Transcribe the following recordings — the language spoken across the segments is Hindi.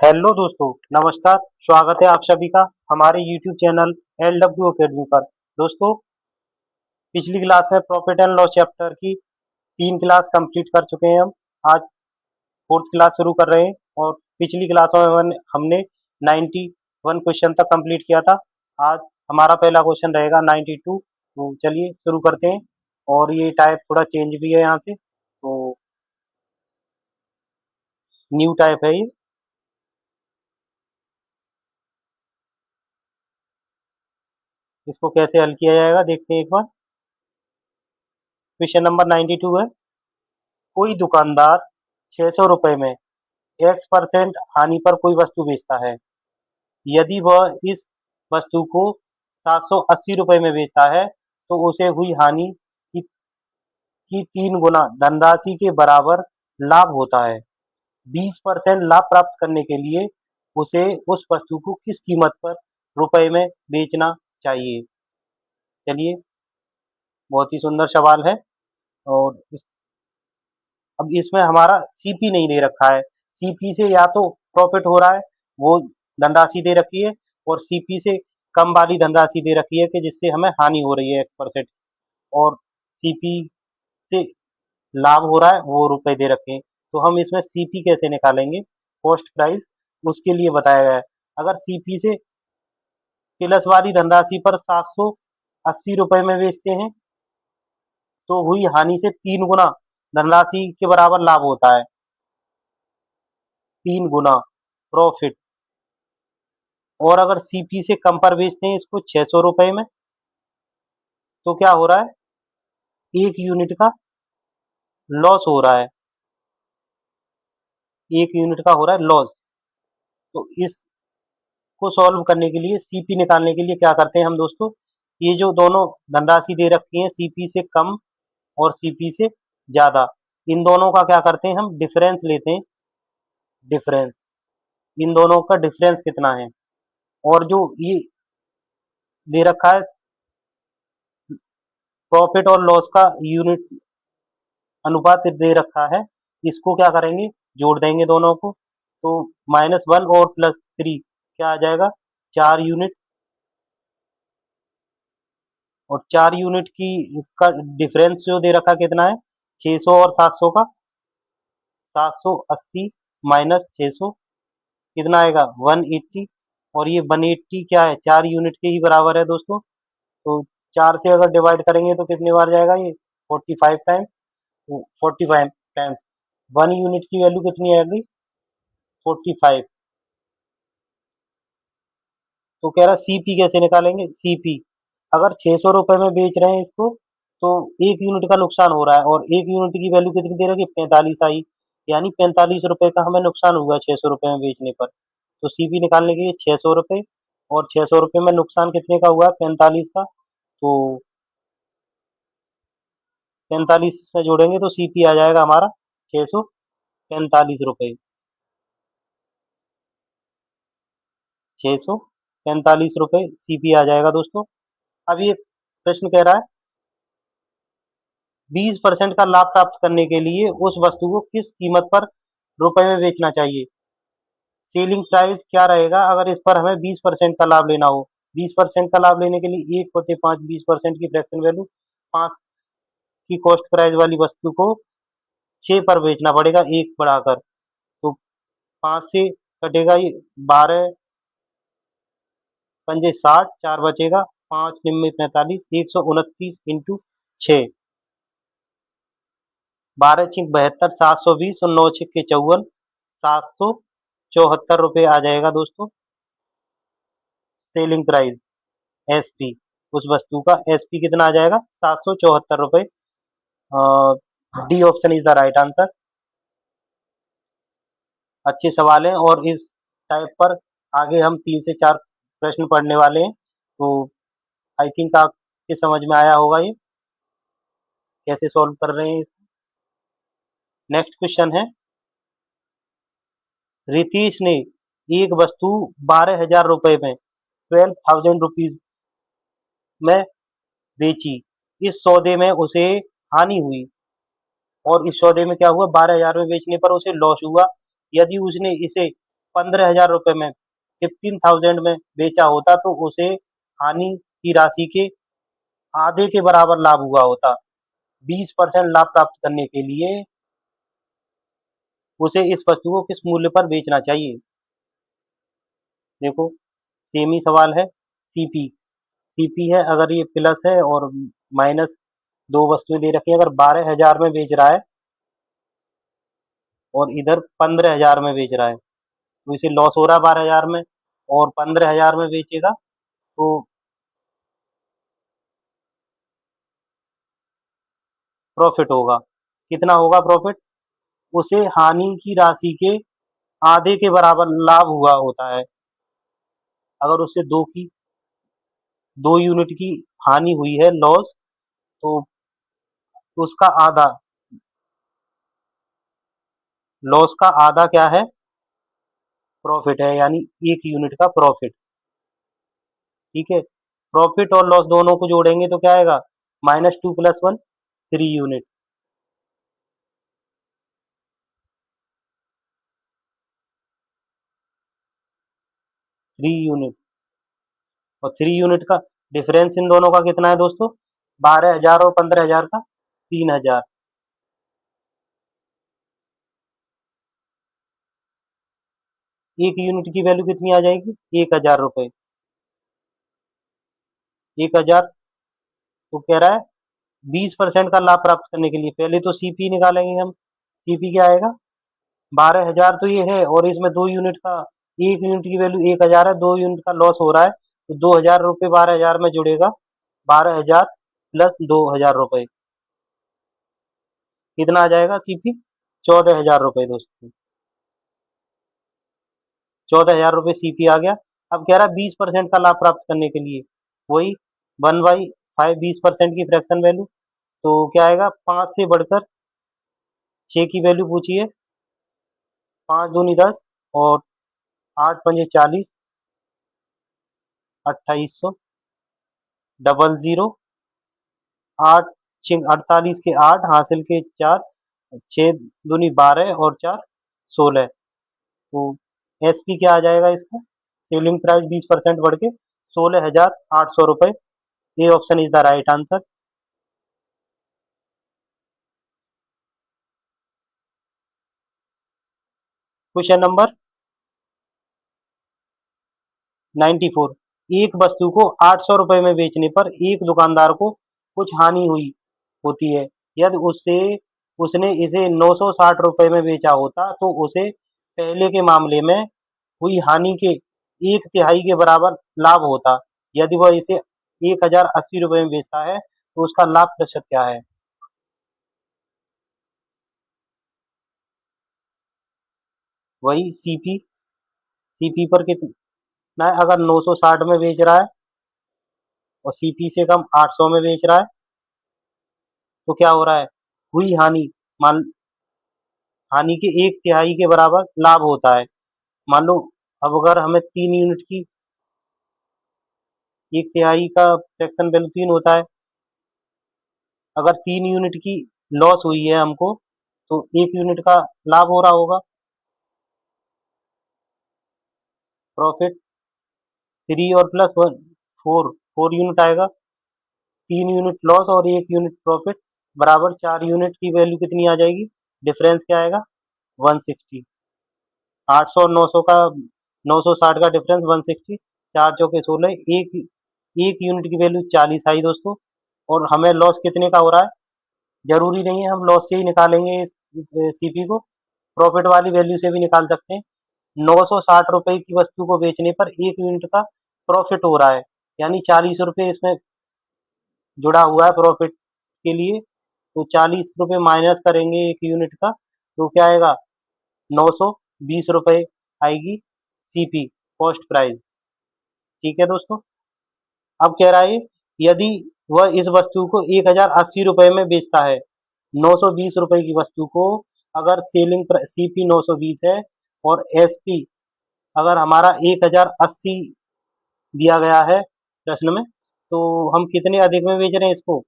हेलो दोस्तों, नमस्कार। स्वागत है आप सभी का हमारे यूट्यूब चैनल LW अकेडमी पर। दोस्तों, पिछली क्लास में प्रॉफिट एंड लॉस चैप्टर की 3 क्लास कंप्लीट कर चुके हैं हम। आज फोर्थ क्लास शुरू कर रहे हैं और पिछली क्लास में हमने 91 क्वेश्चन तक कंप्लीट किया था। आज हमारा पहला क्वेश्चन रहेगा 92। तो चलिए शुरू करते हैं। और ये टाइप थोड़ा चेंज भी है यहाँ से, तो न्यू टाइप है ये। इसको कैसे हल किया जाएगा देखते हैं एक बार। क्वेश्चन नंबर 92 है। कोई दुकानदार 600 रुपए में X% हानि पर कोई वस्तु बेचता है। यदि वह इस वस्तु को 780 रुपए में बेचता है तो उसे हुई हानि की 3 गुना धनराशि के बराबर लाभ होता है। 20% लाभ प्राप्त करने के लिए उसे उस वस्तु को किस कीमत पर रुपए में बेचना चाहिए। चलिए, बहुत ही सुंदर सवाल है। और अब इसमें हमारा सीपी नहीं दे रखा है। सीपी से या तो प्रॉफिट हो रहा है, वो धनराशि दे रखी है, और सीपी से कम वाली धनराशि दे रखी है कि जिससे हमें हानि हो रही है X%। और सीपी से लाभ हो रहा है, वो रुपए दे रखे हैं। तो हम इसमें सीपी कैसे निकालेंगे, कॉस्ट प्राइस, उसके लिए बताया गया है। अगर सीपी से प्लस वाली धनराशि पर 780 रुपए में बेचते हैं तो हुई हानि से 3 गुना धनराशि के बराबर लाभ होता है। 3 गुना प्रॉफिट। और अगर सीपी से कम पर बेचते हैं इसको 600 रुपए में, तो क्या हो रहा है, 1 यूनिट का लॉस हो रहा है। 1 यूनिट का हो रहा है लॉस। तो इसको सॉल्व करने के लिए, सीपी निकालने के लिए क्या करते हैं हम दोस्तों, ये जो दोनों धनराशि दे रखी है, सीपी से कम और सीपी से ज्यादा, इन दोनों का क्या करते हैं, हम डिफरेंस लेते हैं। डिफरेंस, इन दोनों का डिफरेंस कितना है। और जो ये दे रखा है प्रॉफिट और लॉस का यूनिट अनुपात दे रखा है, इसको क्या करेंगे, जोड़ देंगे दोनों को। तो -1 और +3 क्या आ जाएगा, 4 यूनिट। और 4 यूनिट की का डिफरेंस जो दे रखा कितना है, 600 और 700 का। 780 माइनस 600 कितना आएगा, 180। और ये 180 क्या है, 4 यूनिट के ही बराबर है दोस्तों। तो 4 से अगर डिवाइड करेंगे तो कितनी बार जाएगा ये, 45 टाइम। 45 टाइम 1 यूनिट की वैल्यू कितनी आएगी, 45। तो कह रहा सीपी कैसे निकालेंगे। सीपी, अगर 600 रुपए में बेच रहे हैं इसको, तो 1 यूनिट का नुकसान हो रहा है, और 1 यूनिट की वैल्यू कितनी दे रखी है, 45 आई। यानी 45 रुपए का हमें नुकसान हुआ 600 रुपए में बेचने पर। तो सीपी निकालने के लिए 600 रुपए और 600 रुपए में नुकसान कितने का हुआ है, 45 का। तो 45 में जोड़ेंगे तो सीपी आ जाएगा हमारा 645 रुपए। 645 रुपए सीपी आ जाएगा दोस्तों। अब ये प्रश्न कह रहा है 20% का लाभ प्राप्त करने के लिए उस वस्तु को किस कीमत पर रुपए में बेचना चाहिए। सेलिंग प्राइस क्या रहेगा अगर इस पर हमें 20% का लाभ लेना हो। 20% का लाभ लेने के लिए 1/5, 20% की फ्रैक्शन वैल्यू 5 की कॉस्ट प्राइस वाली वस्तु को 6 पर बेचना पड़ेगा, 1 बढ़ाकर। तो 5 से कटेगा ये 12 पंजे 60, 4 बचेगा, 5 निम्न 45, 129 इंटू 6, 12 छिक 72, 720 और 9 छिक्के 54, 774 रुपये आ जाएगा दोस्तों सेलिंग प्राइस। एसपी, उस वस्तु का एसपी कितना आ जाएगा, 774 रुपये। D option is the right answer. अच्छे सवाल हैं, और इस टाइप पर आगे हम 3 से 4 प्रश्न पढ़ने वाले हैं। तो आई थिंक आपके समझ में आया होगा ये कैसे सॉल्व कर रहे हैं। नेक्स्ट क्वेश्चन है, रितीश ने एक वस्तु 12,000 रुपए में, 12,000 रुपीज में बेची। इस सौदे में उसे हानि हुई, और इस सौदे में क्या हुआ, 12,000 में बेचने पर उसे लॉस हुआ। यदि उसने इसे 15,000 में 15,000 में बेचा होता तो उसे हानि की राशि के आधे के बराबर लाभ हुआ होता। 20% लाभ प्राप्त करने के लिए उसे इस वस्तु को किस मूल्य पर बेचना चाहिए? देखो सेम ही सवाल है। सीपी सीपी है, अगर ये प्लस है और माइनस दो वस्तुएं दे रखी है, अगर 12,000 में बेच रहा है और इधर 15,000 में बेच रहा है तो इसे लॉस हो रहा है 12,000 में, और 15,000 में बेचेगा तो प्रॉफिट होगा। कितना होगा प्रॉफिट? उसे हानि की राशि के आधे के बराबर लाभ हुआ होता है। अगर उससे दो यूनिट की हानि हुई है, लॉस, तो उसका आधा, लॉस का आधा क्या है? प्रॉफिट है, यानी 1 यूनिट का प्रॉफिट। ठीक है, प्रॉफिट और लॉस दोनों को जोड़ेंगे तो क्या आएगा? -2 + 1 3 यूनिट। 3 यूनिट, और 3 यूनिट का डिफरेंस इन दोनों का कितना है दोस्तों? 12,000 और 15,000 का 3,000। 1 यूनिट की वैल्यू कितनी आ जाएगी? 1,000 रुपये। 1,000, तो कह रहा है 20% का लाभ प्राप्त करने के लिए पहले तो सीपी निकालेंगे हम। सीपी क्या आएगा? 12,000 तो ये है, और इसमें 2 यूनिट का, 1 यूनिट की वैल्यू 1,000 है, 2 यूनिट का लॉस हो रहा है, तो 2,000 रुपये 12,000 में जुड़ेगा। 12,000 प्लस 2,000 रुपये कितना आ जाएगा सीपी? 14,000 रुपये दोस्तों। 14,000 रुपये सीपी आ गया। अब कह रहा है 20% का लाभ प्राप्त करने के लिए वही 1/5, 20% की फ्रैक्शन वैल्यू, तो क्या आएगा? 5 से बढ़कर 6 की वैल्यू पूछिए। 5 दूनी 10 और 8 पंजे 40, 2800, 00, 8 48 के 8, हासिल के 4, 6 दूनी 12 और 4 16। तो एसपी क्या आ जाएगा इसका? सेलिंग प्राइस 20% बढ़ के 16,800 रुपये। A option is the right answer. Question number 94। एक वस्तु को 800 रुपये में बेचने पर एक दुकानदार को कुछ हानि हुई होती है। यदि उसने इसे 960 रुपये में बेचा होता तो उसे पहले के मामले में हुई हानि के 1/3 के बराबर लाभ होता। यदि वह इसे 1,080 रुपये में बेचता है तो उसका लाभ प्रतिशत क्या है? वही सीपी। सीपी पर कितना है? अगर 960 में बेच रहा है और सीपी से कम 800 में बेच रहा है तो क्या हो रहा है? हुई हानि, मान हानि के 1/3 के बराबर लाभ होता है। मान लो, अब अगर हमें 3 यूनिट की, 1/3 का फ्रैक्शन वैल्यू 3 होता है, अगर 3 यूनिट की लॉस हुई है हमको तो 1 यूनिट का लाभ हो रहा होगा। प्रॉफिट 3 और प्लस 1, 4 यूनिट आएगा। 3 यूनिट लॉस और 1 यूनिट प्रॉफिट बराबर 4 यूनिट की वैल्यू कितनी आ जाएगी? डिफरेंस क्या आएगा? 160। 800 और 900 का, 960 का डिफरेंस 160। 4 चौके 16, एक एक यूनिट की वैल्यू 40 आई दोस्तों। और हमें लॉस कितने का हो रहा है? जरूरी नहीं है हम लॉस से ही निकालेंगे इस सीपी को, प्रॉफिट वाली वैल्यू से भी निकाल सकते हैं। 960 रुपये की वस्तु को बेचने पर 1 यूनिट का प्रॉफिट हो रहा है, यानी 40 रुपये इसमें जुड़ा हुआ है प्रॉफिट के लिए। तो 40 रुपये माइनस करेंगे 1 यूनिट का तो क्या आएगा? 920 रुपये आएगी सीपी, कॉस्ट प्राइस। ठीक है दोस्तों। अब कह रहा है यदि वह इस वस्तु को 1,080 रुपये में बेचता है, 920 रुपये की वस्तु को, अगर सेलिंग सीपी 920 है और एसपी अगर हमारा 1,080 दिया गया है प्रश्न में, तो हम कितने अधिक में बेच रहे हैं इसको?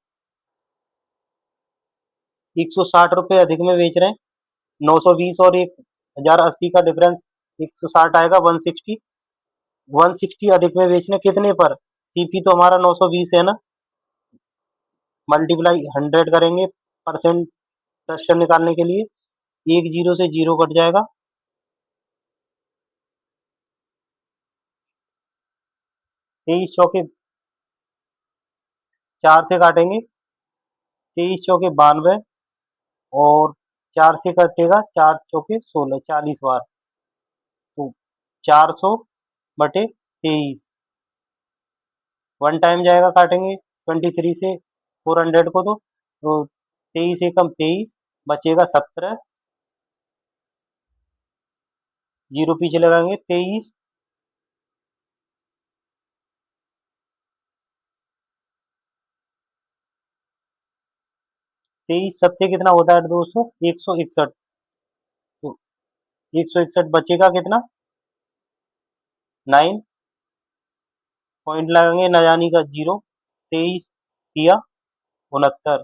160 रुपये अधिक में बेच रहे हैं। 920 और 1,080 का डिफरेंस 160 आएगा 160। 160 अधिक में बेचना कितने पर? सीपी तो हमारा 920 है ना, मल्टीप्लाई 100 करेंगे परसेंट फ्रैक्शन निकालने के लिए। एक जीरो से जीरो कट जाएगा, 23 चौके 4 से काटेंगे, 23 चौके 92, और 4 से कटेगा 4 चौके 16, 40 बार, तो 400/23। वन टाइम जाएगा, काटेंगे 23 से 400 को, तो 23 एकम 23, बचेगा 17, जीरो पीछे लगाएंगे 23, 23 सत्ते कितना होता है दोस्तों? 161। तो 161 बचेगा कितना? 9, पॉइंट लगाएंगे न जानी का जीरो, 23 तिया 69,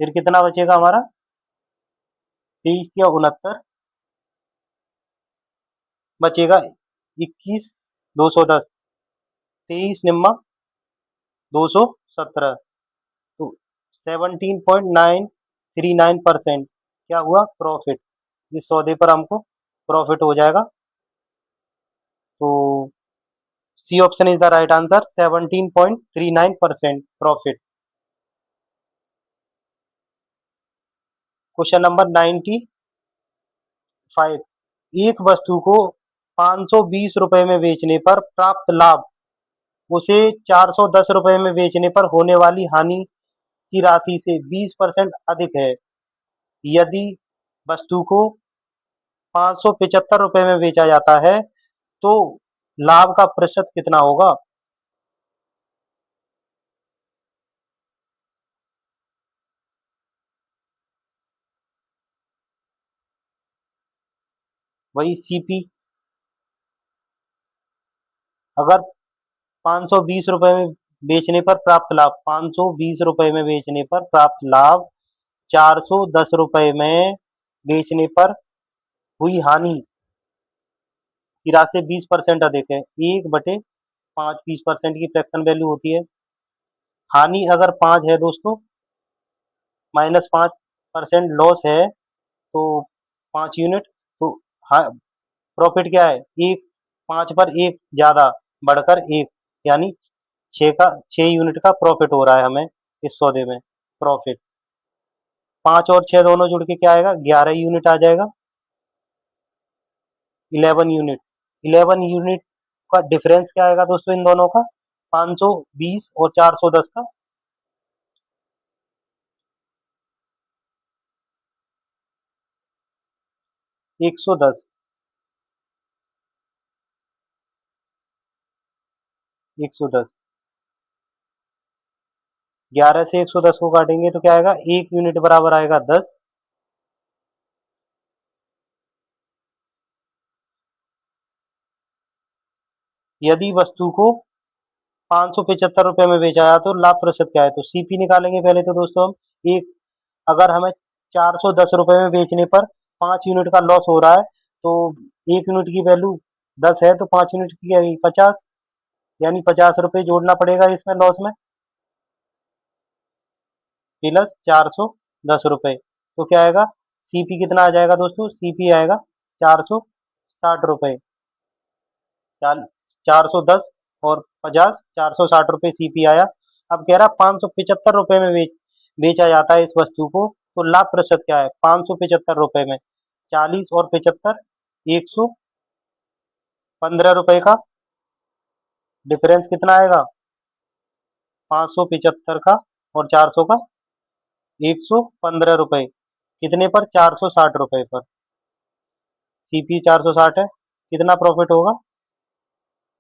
फिर कितना बचेगा हमारा? 23 तिया 69, बचेगा 21 210, 23 निम्मा 217, तो 17.939% क्या हुआ? प्रॉफिट। इस सौदे पर हमको प्रॉफिट हो जाएगा। तो C option is the right answer, 17.39% profit. Question number 95, एक वस्तु को 520 रुपए में बेचने पर प्राप्त लाभ उसे 410 रुपए में बेचने पर होने वाली हानि की राशि से 20% अधिक है। यदि वस्तु को 575 रुपए में बेचा जाता है तो लाभ का प्रतिशत कितना होगा? वही सीपी, अगर 520 रुपए में बेचने पर प्राप्त लाभ, 520 रुपए में बेचने पर प्राप्त लाभ 410 रुपए में बेचने पर हुई हानि की राशि 20% अधिक है। 1/5 20% की फ्रैक्शन वैल्यू होती है। हानि अगर 5 है दोस्तों, -5% लॉस है, तो 5 यूनिट, तो हाँ, प्रॉफिट क्या है? एक, 5 पर एक ज्यादा बढ़कर एक, यानी 6 यूनिट का प्रॉफिट हो रहा है हमें इस सौदे में। प्रॉफिट 5 और 6 दोनों जुड़ के क्या आएगा? 11 यूनिट आ जाएगा। 11 यूनिट, 11 यूनिट का डिफरेंस क्या आएगा दोस्तों इन दोनों का? 520 और 410 का, 110। 110, 11 से 110 को काटेंगे तो क्या आएगा? 1 यूनिट बराबर आएगा 10। यदि वस्तु को 575 रुपए में बेचा जाए तो लाभ प्रतिशत क्या है? तो सीपी निकालेंगे पहले तो दोस्तों हम। एक, अगर हमें 410 रुपए में बेचने पर 5 यूनिट का लॉस हो रहा है, तो 1 यूनिट की वैल्यू 10 है, तो 5 यूनिट की क्या है? 50, यानी 50 रुपए जोड़ना पड़ेगा इसमें लॉस में, प्लस 410 रुपए, तो क्या आएगा? सीपी कितना आ जाएगा दोस्तों? सीपी आएगा 460 रुपए। 410 और 50, 460 रुपए सीपी आया। अब कह रहा 575 रुपए में बेचा जाता है इस वस्तु को, तो लाभ प्रतिशत क्या है? 575 रुपए में 40 और 75, 115 रुपए का डिफरेंस कितना आएगा? 575 का और 400 का, 115 रुपए, कितने पर? 460 रुपए पर। सीपी 460 है, कितना प्रॉफिट होगा?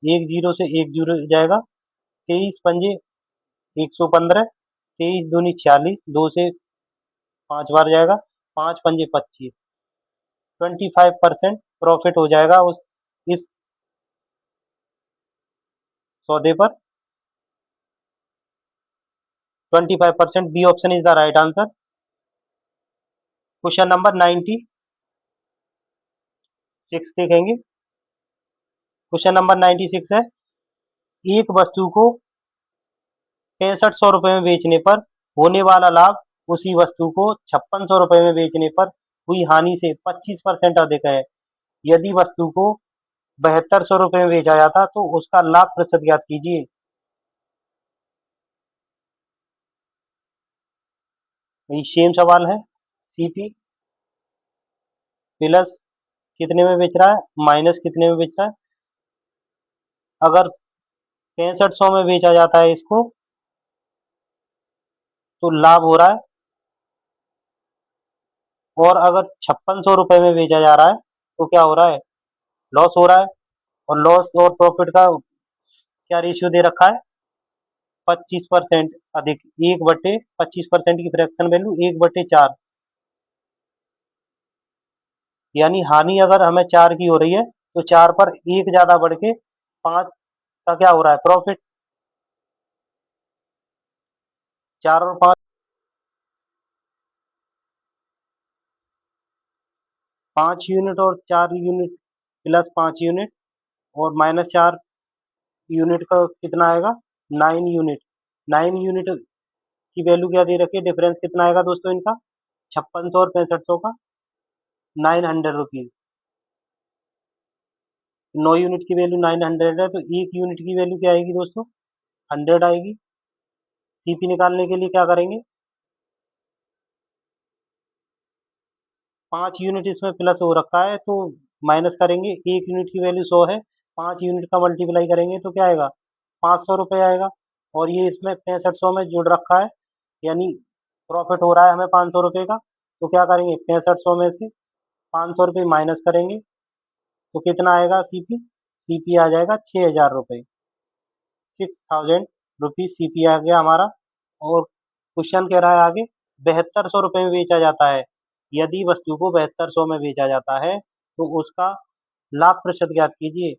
एक जीरो से एक जीरो जाएगा, 23 पंजे 115, 23 दूनी 46, 2 से 5 बार जाएगा, 5 पंजे 25, 25% प्रॉफिट हो जाएगा उस इस सौदे पर। 25%, B option is the right answer. Question number 96 देखेंगे। क्वेश्चन नंबर 96 है, एक वस्तु को 6500 रुपये में बेचने पर होने वाला लाभ उसी वस्तु को 5600 रुपये में बेचने पर हुई हानि से 25% अधिक है। यदि वस्तु को 7200 रुपये में बेचा जाता तो उसका लाभ प्रतिशत ज्ञात कीजिए। ये सेम सवाल है। सीपी प्लस कितने में बेच रहा है, माइनस कितने में बेच रहा है। अगर 6500 में बेचा जाता है इसको तो लाभ हो रहा है, और अगर 5600 रुपये में बेचा जा रहा है तो क्या हो रहा है, लॉस हो रहा है। और लॉस और प्रॉफिट का क्या रेशियो दे रखा है, 25% अधिक 1/25% की फ्रैक्शन वैल्यू 1/4। यानी हानि अगर हमें 4 की हो रही है तो 4 पर 1 ज्यादा बढ़ के 5 का क्या हो रहा है, प्रॉफिट। 4 और 5, 5 यूनिट और 4 यूनिट प्लस 5 यूनिट और माइनस 4 यूनिट का कितना आएगा, 9 यूनिट। 9 यूनिट की वैल्यू क्या दे रखी है, डिफरेंस कितना आएगा दोस्तों इनका, 5600 और 6500 का 900 रुपीज। 9 यूनिट की वैल्यू 900 है तो 1 यूनिट की वैल्यू क्या आएगी दोस्तों, 100 आएगी। सीपी निकालने के लिए क्या करेंगे, 5 यूनिट इसमें प्लस हो रखा है तो माइनस करेंगे। 1 यूनिट की वैल्यू 100 है, 5 यूनिट का मल्टीप्लाई करेंगे तो क्या आएगा, 500 रुपये आएगा। और ये इसमें 6500 में जुड़ रखा है, यानी प्रॉफिट हो रहा है हमें 500 रुपये का। तो क्या करेंगे, 6500 में से 500 रुपये माइनस करेंगे तो कितना आएगा, सीपी सीपी आ जाएगा 6000 रुपये। 6000 रुपीज सीपी आ गया हमारा। और क्वेश्चन कह रहा है आगे, 7200 रुपये में बेचा जाता है। यदि वस्तु को 7200 में बेचा जाता है तो उसका लाभ प्रतिशत ज्ञात कीजिए।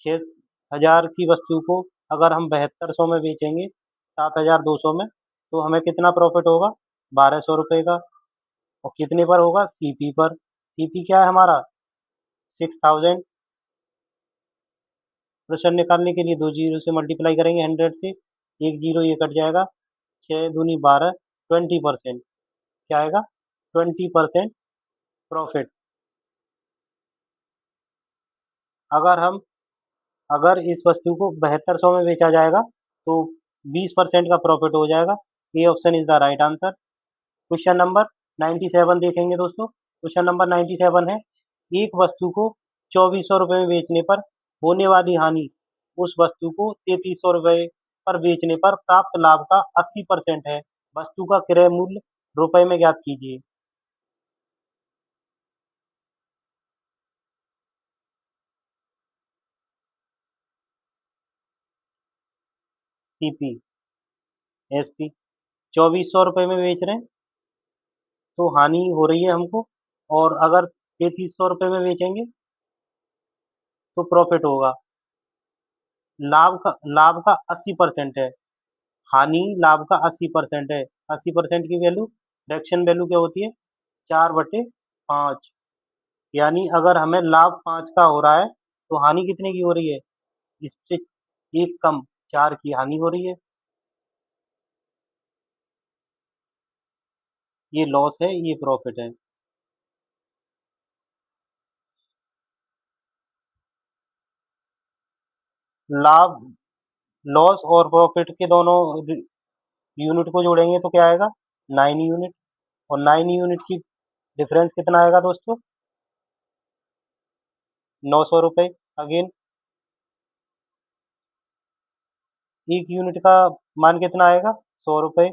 6000 की वस्तु को अगर हम 7200 में बेचेंगे 7200 में, तो हमें कितना प्रॉफिट होगा, 1200 रुपये का। और कितने पर होगा, सीपी पर। सीपी क्या है हमारा, 6000। प्रश्न निकालने के लिए 2 जीरो से मल्टीप्लाई करेंगे, 100 से, एक जीरो ये कट जाएगा, 6 दूनी 12, 20%। क्या आएगा, 20% प्रॉफिट। अगर हम अगर इस वस्तु को 7200 में बेचा जाएगा तो 20% का प्रॉफिट हो जाएगा। A option is the right answer. Question number 97 देखेंगे दोस्तों। क्वेश्चन नंबर 97 है, एक वस्तु को 2400 रुपये में बेचने पर होने वाली हानि उस वस्तु को 3300 रुपये पर बेचने पर प्राप्त लाभ का 80% है। वस्तु का क्रय मूल्य रुपए में ज्ञात कीजिए। सीपी एसपी 2400 रुपये में बेच रहे हैं तो हानि हो रही है हमको, और अगर 3300 रुपये में बेचेंगे तो प्रॉफिट होगा। लाभ का 80% है, हानि लाभ का 80% है। 80% की वैल्यू, फ्रैक्शन वैल्यू क्या होती है, 4/5। यानी अगर हमें लाभ 5 का हो रहा है तो हानि कितने की हो रही है, इससे एक कम 4 की हानि हो रही है। ये लॉस है, ये प्रॉफिट है। लाभ, लॉस और प्रॉफिट के दोनों यूनिट को जोड़ेंगे तो क्या आएगा, 9 यूनिट। और 9 यूनिट की डिफरेंस कितना आएगा दोस्तों, 900 रुपये। अगेन एक यूनिट का मान कितना आएगा, 100 रुपये।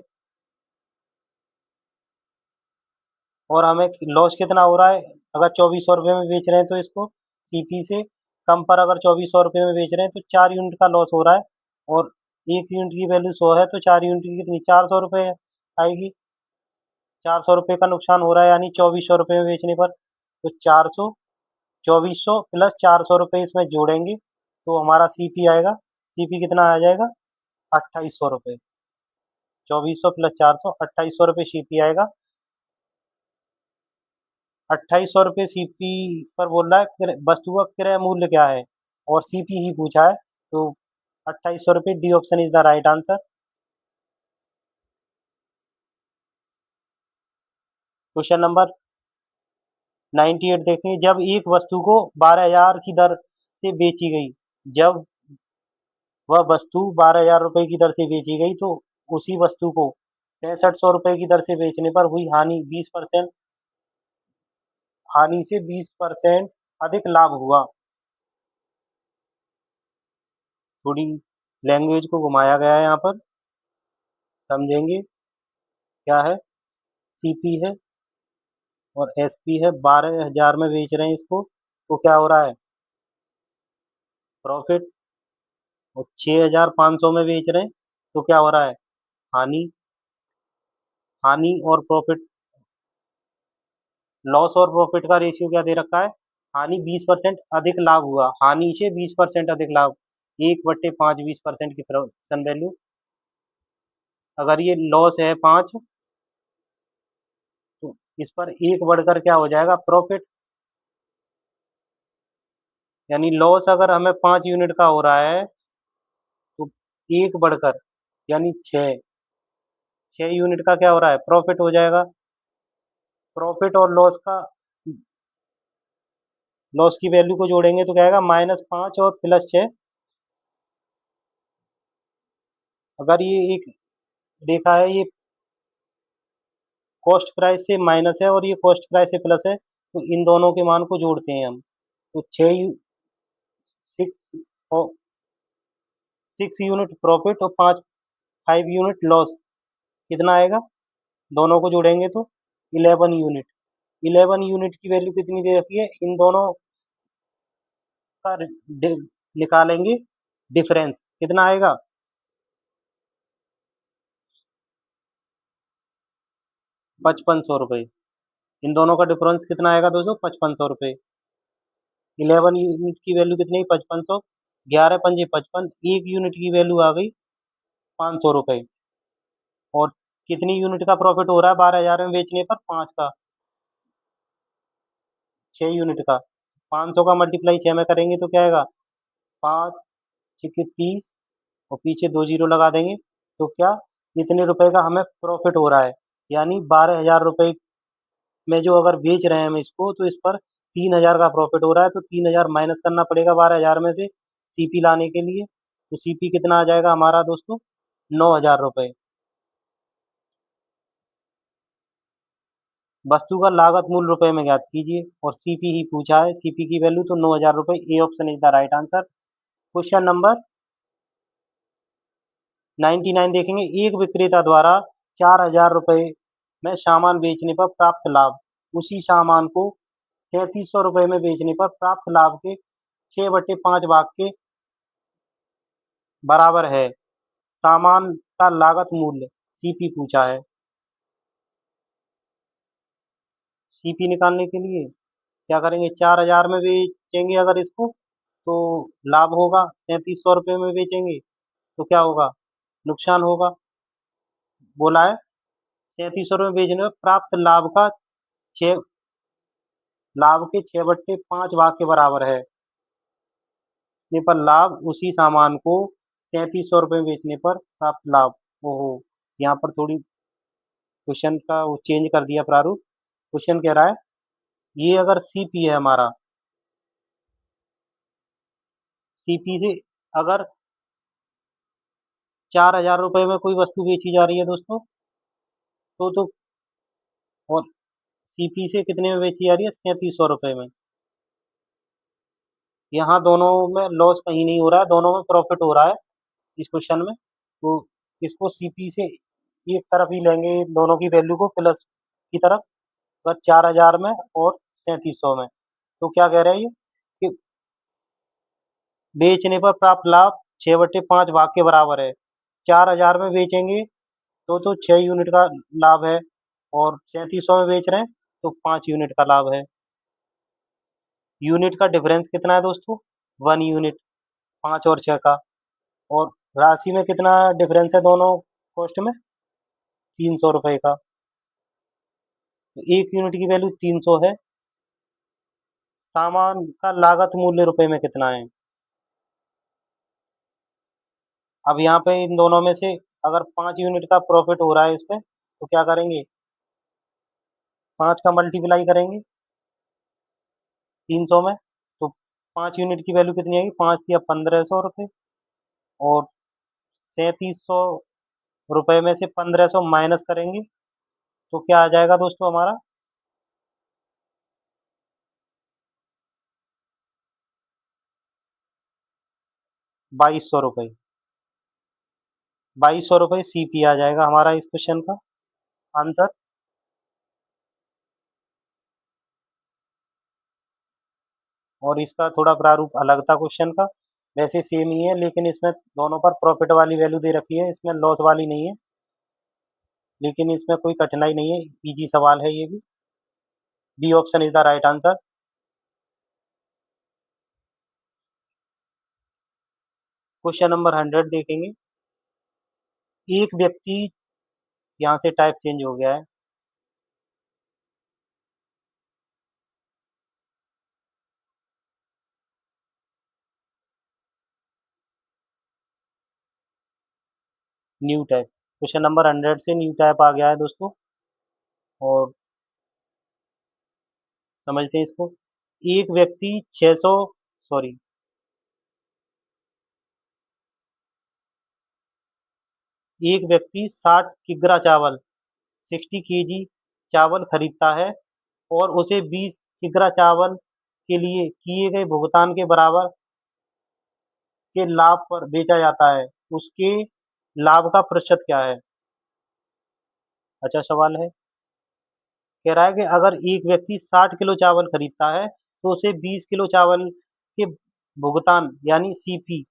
और हमें लॉस कितना हो रहा है, अगर 2400 रुपये में बेच रहे हैं तो इसको सीपी से कम पर अगर 2400 रुपये में बेच रहे हैं तो 4 यूनिट का लॉस हो रहा है। और एक यूनिट की वैल्यू 100 है तो 4 यूनिट की कितनी, 400 रुपये आएगी। 400 रुपये का नुकसान हो रहा है, यानी 2400 रुपये में बेचने पर। तो 2400 प्लस 400 रुपये इसमें जोड़ेंगे तो हमारा सीपी आएगा। सीपी कितना आ जाएगा, 2800 रुपये। 2400 प्लस 400, 2800 रुपये सीपी आएगा। ₹2800 सीपी पर बोल रहा है वस्तु का क्रय मूल्य क्या है, और सीपी ही पूछा है, तो ₹2800 D option is the right answer. Question number 98 देखेंगे, जब एक वस्तु को 12,000 की दर से बेची गई, जब वह वस्तु 12,000 रुपए की दर से बेची गई, तो उसी वस्तु को 6500 रुपए की दर से बेचने पर हुई हानि से 20% अधिक लाभ हुआ। थोड़ी लैंग्वेज को घुमाया गया है यहाँ पर, समझेंगे क्या है। सीपी है और एसपी है, 12,000 में बेच रहे हैं इसको, तो क्या हो रहा है, प्रॉफिट। और 6,500 में बेच रहे हैं, तो क्या हो रहा है, हानि। हानि और प्रॉफिट, लॉस और प्रॉफिट का रेशियो क्या दे रखा है, हानि 20% अधिक लाभ हुआ, हानि से 20% अधिक लाभ, 1/5 20% की प्रेजेंट वैल्यू। अगर ये लॉस है 5, तो इस पर एक बढ़कर क्या हो जाएगा, प्रॉफिट। यानी लॉस अगर हमें 5 यूनिट का हो रहा है, तो एक बढ़कर यानी 6 यूनिट का क्या हो रहा है, प्रॉफिट हो जाएगा। प्रॉफिट और लॉस की वैल्यू को जोड़ेंगे तो क्या आएगा, -5 और +6। अगर ये एक देखा है, ये कॉस्ट प्राइस से माइनस है और ये कॉस्ट प्राइस से प्लस है, तो इन दोनों के मान को जोड़ते हैं हम, तो 6 यूनिट प्रॉफिट और 5 यूनिट लॉस, कितना आएगा, दोनों को जोड़ेंगे तो 11 यूनिट। 11 यूनिट की वैल्यू कितनी दे रखी है, इन दोनों का निकालेंगे डिफरेंस, कितना आएगा, 5500 रुपये। इन दोनों का डिफरेंस कितना आएगा दोस्तों, 5500 रुपये। 11 यूनिट की वैल्यू कितनी, 5500, 11×5 = 55, 1 यूनिट की वैल्यू आ गई 500 रुपये। और कितनी यूनिट का प्रॉफिट हो रहा है 12,000 में बेचने पर, 5 का, 6 यूनिट का। 500 का मल्टीप्लाई 6 में करेंगे तो क्या आएगा, 5×6 = 30, और पीछे 2 जीरो लगा देंगे, तो क्या, इतने रुपए का हमें प्रॉफिट हो रहा है। यानी 12,000 रुपये में जो अगर बेच रहे हैं हम इसको, तो इस पर 3,000 का प्रॉफिट हो रहा है, तो 3,000 माइनस करना पड़ेगा 12,000 में से सीपी लाने के लिए। तो सीपी कितना आ जाएगा हमारा दोस्तों, 9,000 रुपये। वस्तु का लागत मूल रुपए में ज्ञात कीजिए, और सीपी ही पूछा है, सीपी की वैल्यू तो 9,000 रुपये, A option is the right answer. Question number 99 देखेंगे, एक विक्रेता द्वारा 4,000 रुपये में सामान बेचने पर प्राप्त लाभ, उसी सामान को 3,700 रुपये में बेचने पर प्राप्त लाभ के 6/5 भाग के बराबर है। सामान का लागत मूल्य सीपी पूछा है। सीपी निकालने के लिए क्या करेंगे, 4,000 में बेचेंगे अगर इसको, तो लाभ होगा, 3,700 रुपये में बेचेंगे तो क्या होगा, नुकसान होगा। बोला है 3,700 में बेचने में प्राप्त छः लाभ के 6/5 भाग के बराबर है। बेचने पर लाभ, उसी सामान को 3,700 रुपये में बेचने पर प्राप्त लाभ। ओहो, यहाँ पर थोड़ी क्वेश्चन का वो चेंज कर दिया प्रारूप। क्वेश्चन कह रहा है, ये अगर सीपी है हमारा, सीपी से अगर 4,000 रुपये में कोई वस्तु बेची जा रही है दोस्तों, तो और सीपी से कितने में बेची जा रही है, 3,700 रुपये में। यहाँ दोनों में लॉस कहीं नहीं हो रहा है, दोनों में प्रॉफिट हो रहा है इस क्वेश्चन में। तो इसको सीपी से एक तरफ ही लेंगे, दोनों की वैल्यू को प्लस की तरफ, बस 4,000 में और 3,700 में। तो क्या कह रहे हैं ये, कि बेचने पर प्राप्त लाभ 6/5 भाग के बराबर है। 4,000 में बेचेंगे तो 6 यूनिट का लाभ है, और 3,700 में बेच रहे हैं तो 5 यूनिट का लाभ है। यूनिट का डिफरेंस कितना है दोस्तों, 1 यूनिट, 5 और 6 का। और राशि में कितना डिफरेंस है दोनों कॉस्ट में, 300 रुपये का। तो 1 यूनिट की वैल्यू 300 है, सामान का लागत मूल्य रुपए में कितना है। अब यहाँ पे इन दोनों में से अगर 5 यूनिट का प्रॉफिट हो रहा है इस पे, तो क्या करेंगे, 5 का मल्टीप्लाई करेंगे 300 में, तो 5 यूनिट की वैल्यू कितनी आएगी, 5 या 1500 रुपये, और 3700 रुपये में से 1500 माइनस करेंगे तो क्या आ जाएगा दोस्तों हमारा, 2200 रुपये। 2200 रुपये CP आ जाएगा हमारा इस क्वेश्चन का आंसर। और इसका थोड़ा प्रारूप अलग था क्वेश्चन का, वैसे सेम ही है, लेकिन इसमें दोनों पर प्रॉफिट वाली वैल्यू दे रखी है, इसमें लॉस वाली नहीं है। लेकिन इसमें कोई कठिनाई नहीं है, इजी सवाल है ये भी। B option is the right answer. Question number 100 देखेंगे। एक व्यक्ति, यहाँ से टाइप चेंज हो गया है, न्यू टाइप। क्वेश्चन नंबर 100 से न्यू टाइप आ गया है दोस्तों, और समझते हैं इसको। एक व्यक्ति 600, सॉरी, एक व्यक्ति 60 किग्रा चावल, 60 kg चावल खरीदता है और उसे 20 किग्रा चावल के लिए किए गए भुगतान के बराबर के लाभ पर बेचा जाता है, उसके लाभ का प्रतिशत क्या है। अच्छा सवाल है, कह रहा है कि अगर एक व्यक्ति 60 किलो चावल खरीदता है तो उसे 20 किलो चावल के भुगतान यानी CP,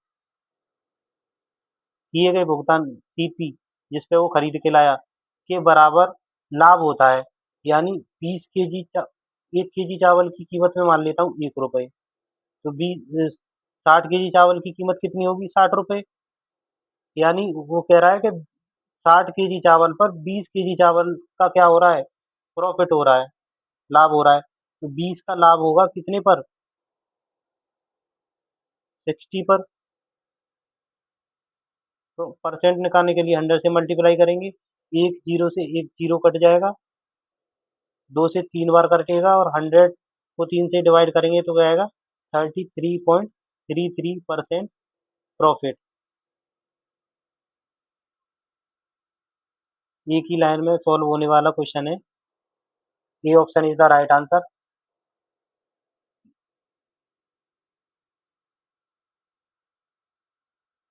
किए गए भुगतान CP, जिस पे वो खरीद के लाया, के बराबर लाभ होता है। यानी 20 kg 1 kg चावल की कीमत में मान लेता हूँ 1 रुपये, तो 60 kg चावल की कीमत कितनी होगी, 60 रुपये। यानी वो कह रहा है कि 60 kg चावल पर 20 kg चावल का क्या हो रहा है, प्रॉफिट हो रहा है, लाभ हो रहा है। तो 20 का लाभ होगा कितने पर, 60 पर। तो परसेंट निकालने के लिए 100 से मल्टीप्लाई करेंगे, एक जीरो से एक जीरो कट जाएगा, 2 से 3 बार कटेगा, और 100 को 3 से डिवाइड करेंगे तो क्या आएगा, 33.33% प्रॉफिट। एक ही लाइन में सॉल्व होने वाला क्वेश्चन है, A option is the right answer.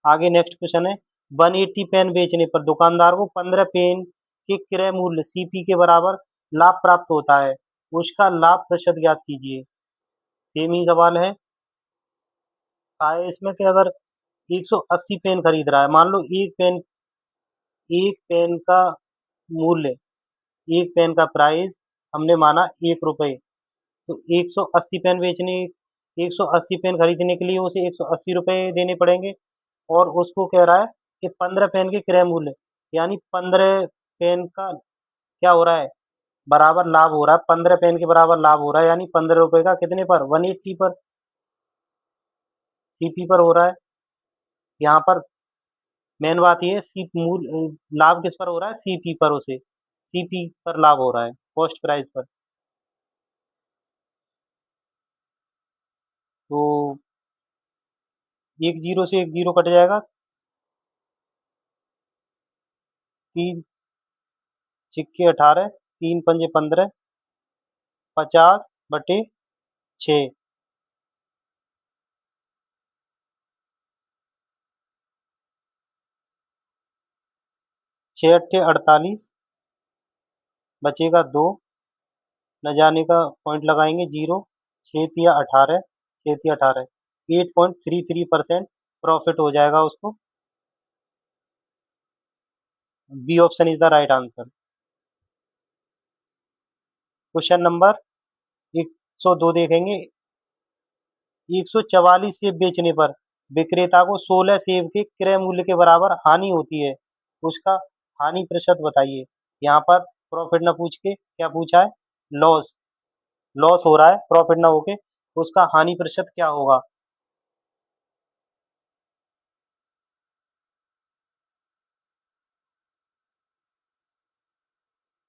आगे नेक्स्ट क्वेश्चन है, 180 पेन बेचने पर दुकानदार को 15 पेन के क्रय मूल्य CP के बराबर लाभ प्राप्त होता है, उसका लाभ प्रतिशत ज्ञात कीजिए। सेम ही सवाल है, आए इसमें कि अगर 180 पेन खरीद रहा है, मान लो एक पेन का मूल्य, एक पेन का प्राइस हमने माना 1 रुपये, तो 180 पेन बेचने, 180 पेन खरीदने के लिए उसे 180 रुपये देने पड़ेंगे, और उसको कह रहा है कि 15 पेन के क्रय मूल्य, यानी 15 पेन का क्या हो रहा है, बराबर लाभ हो रहा है, 15 पेन के बराबर लाभ हो रहा है, यानी 15 रुपये का कितने पर, 180 पर, CP पर हो रहा है। यहाँ पर मेन बात ये है, सी मूल लाभ किस पर हो रहा है, CP पर, उसे CP पर लाभ हो रहा है, कॉस्ट प्राइस पर। तो एक जीरो से एक जीरो कट जाएगा, 3 सिक्के 18, 3 पंजे 15, 50/6, 6 अट्ठे 48, बचेगा 2, न जाने का पॉइंट लगाएंगे 0, 6 तिया 18, 8.33% प्रॉफिट हो जाएगा उसको। B option is the right answer. Question number 102 देखेंगे। 144 सेब बेचने पर विक्रेता को 16 सेब के क्रय मूल्य के बराबर हानि होती है, उसका हानि प्रतिशत बताइए। यहाँ पर प्रॉफिट ना पूछ के क्या पूछा है, लॉस, लॉस हो रहा है प्रॉफिट ना होके, उसका हानि प्रतिशत क्या होगा?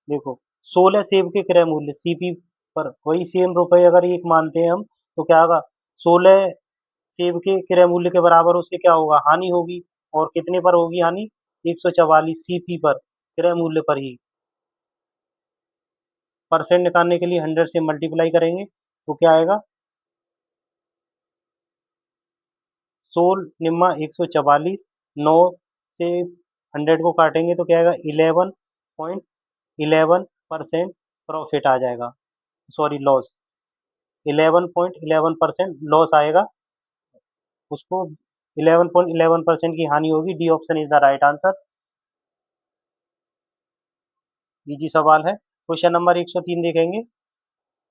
देखो, 16 सेब के क्रय मूल्य सीपी पर वही सेम रुपए अगर एक मानते हैं हम, तो क्या होगा? 16 सेब के क्रय मूल्य के बराबर उससे क्या होगा? हानि होगी। और कितने पर होगी हानि? 144 सीपी पर, क्रय मूल्य पर ही। परसेंट निकालने के लिए 100 से मल्टीप्लाई करेंगे तो क्या आएगा? 16 निम्मा 144, 9 से 100 को काटेंगे तो क्या आएगा? 11.11% प्रॉफिट आ जाएगा, सॉरी लॉस। 11.11% लॉस आएगा उसको। 11.11% की हानि होगी। D option is the right answer. Easy सवाल है। क्वेश्चन नंबर 103 देखेंगे।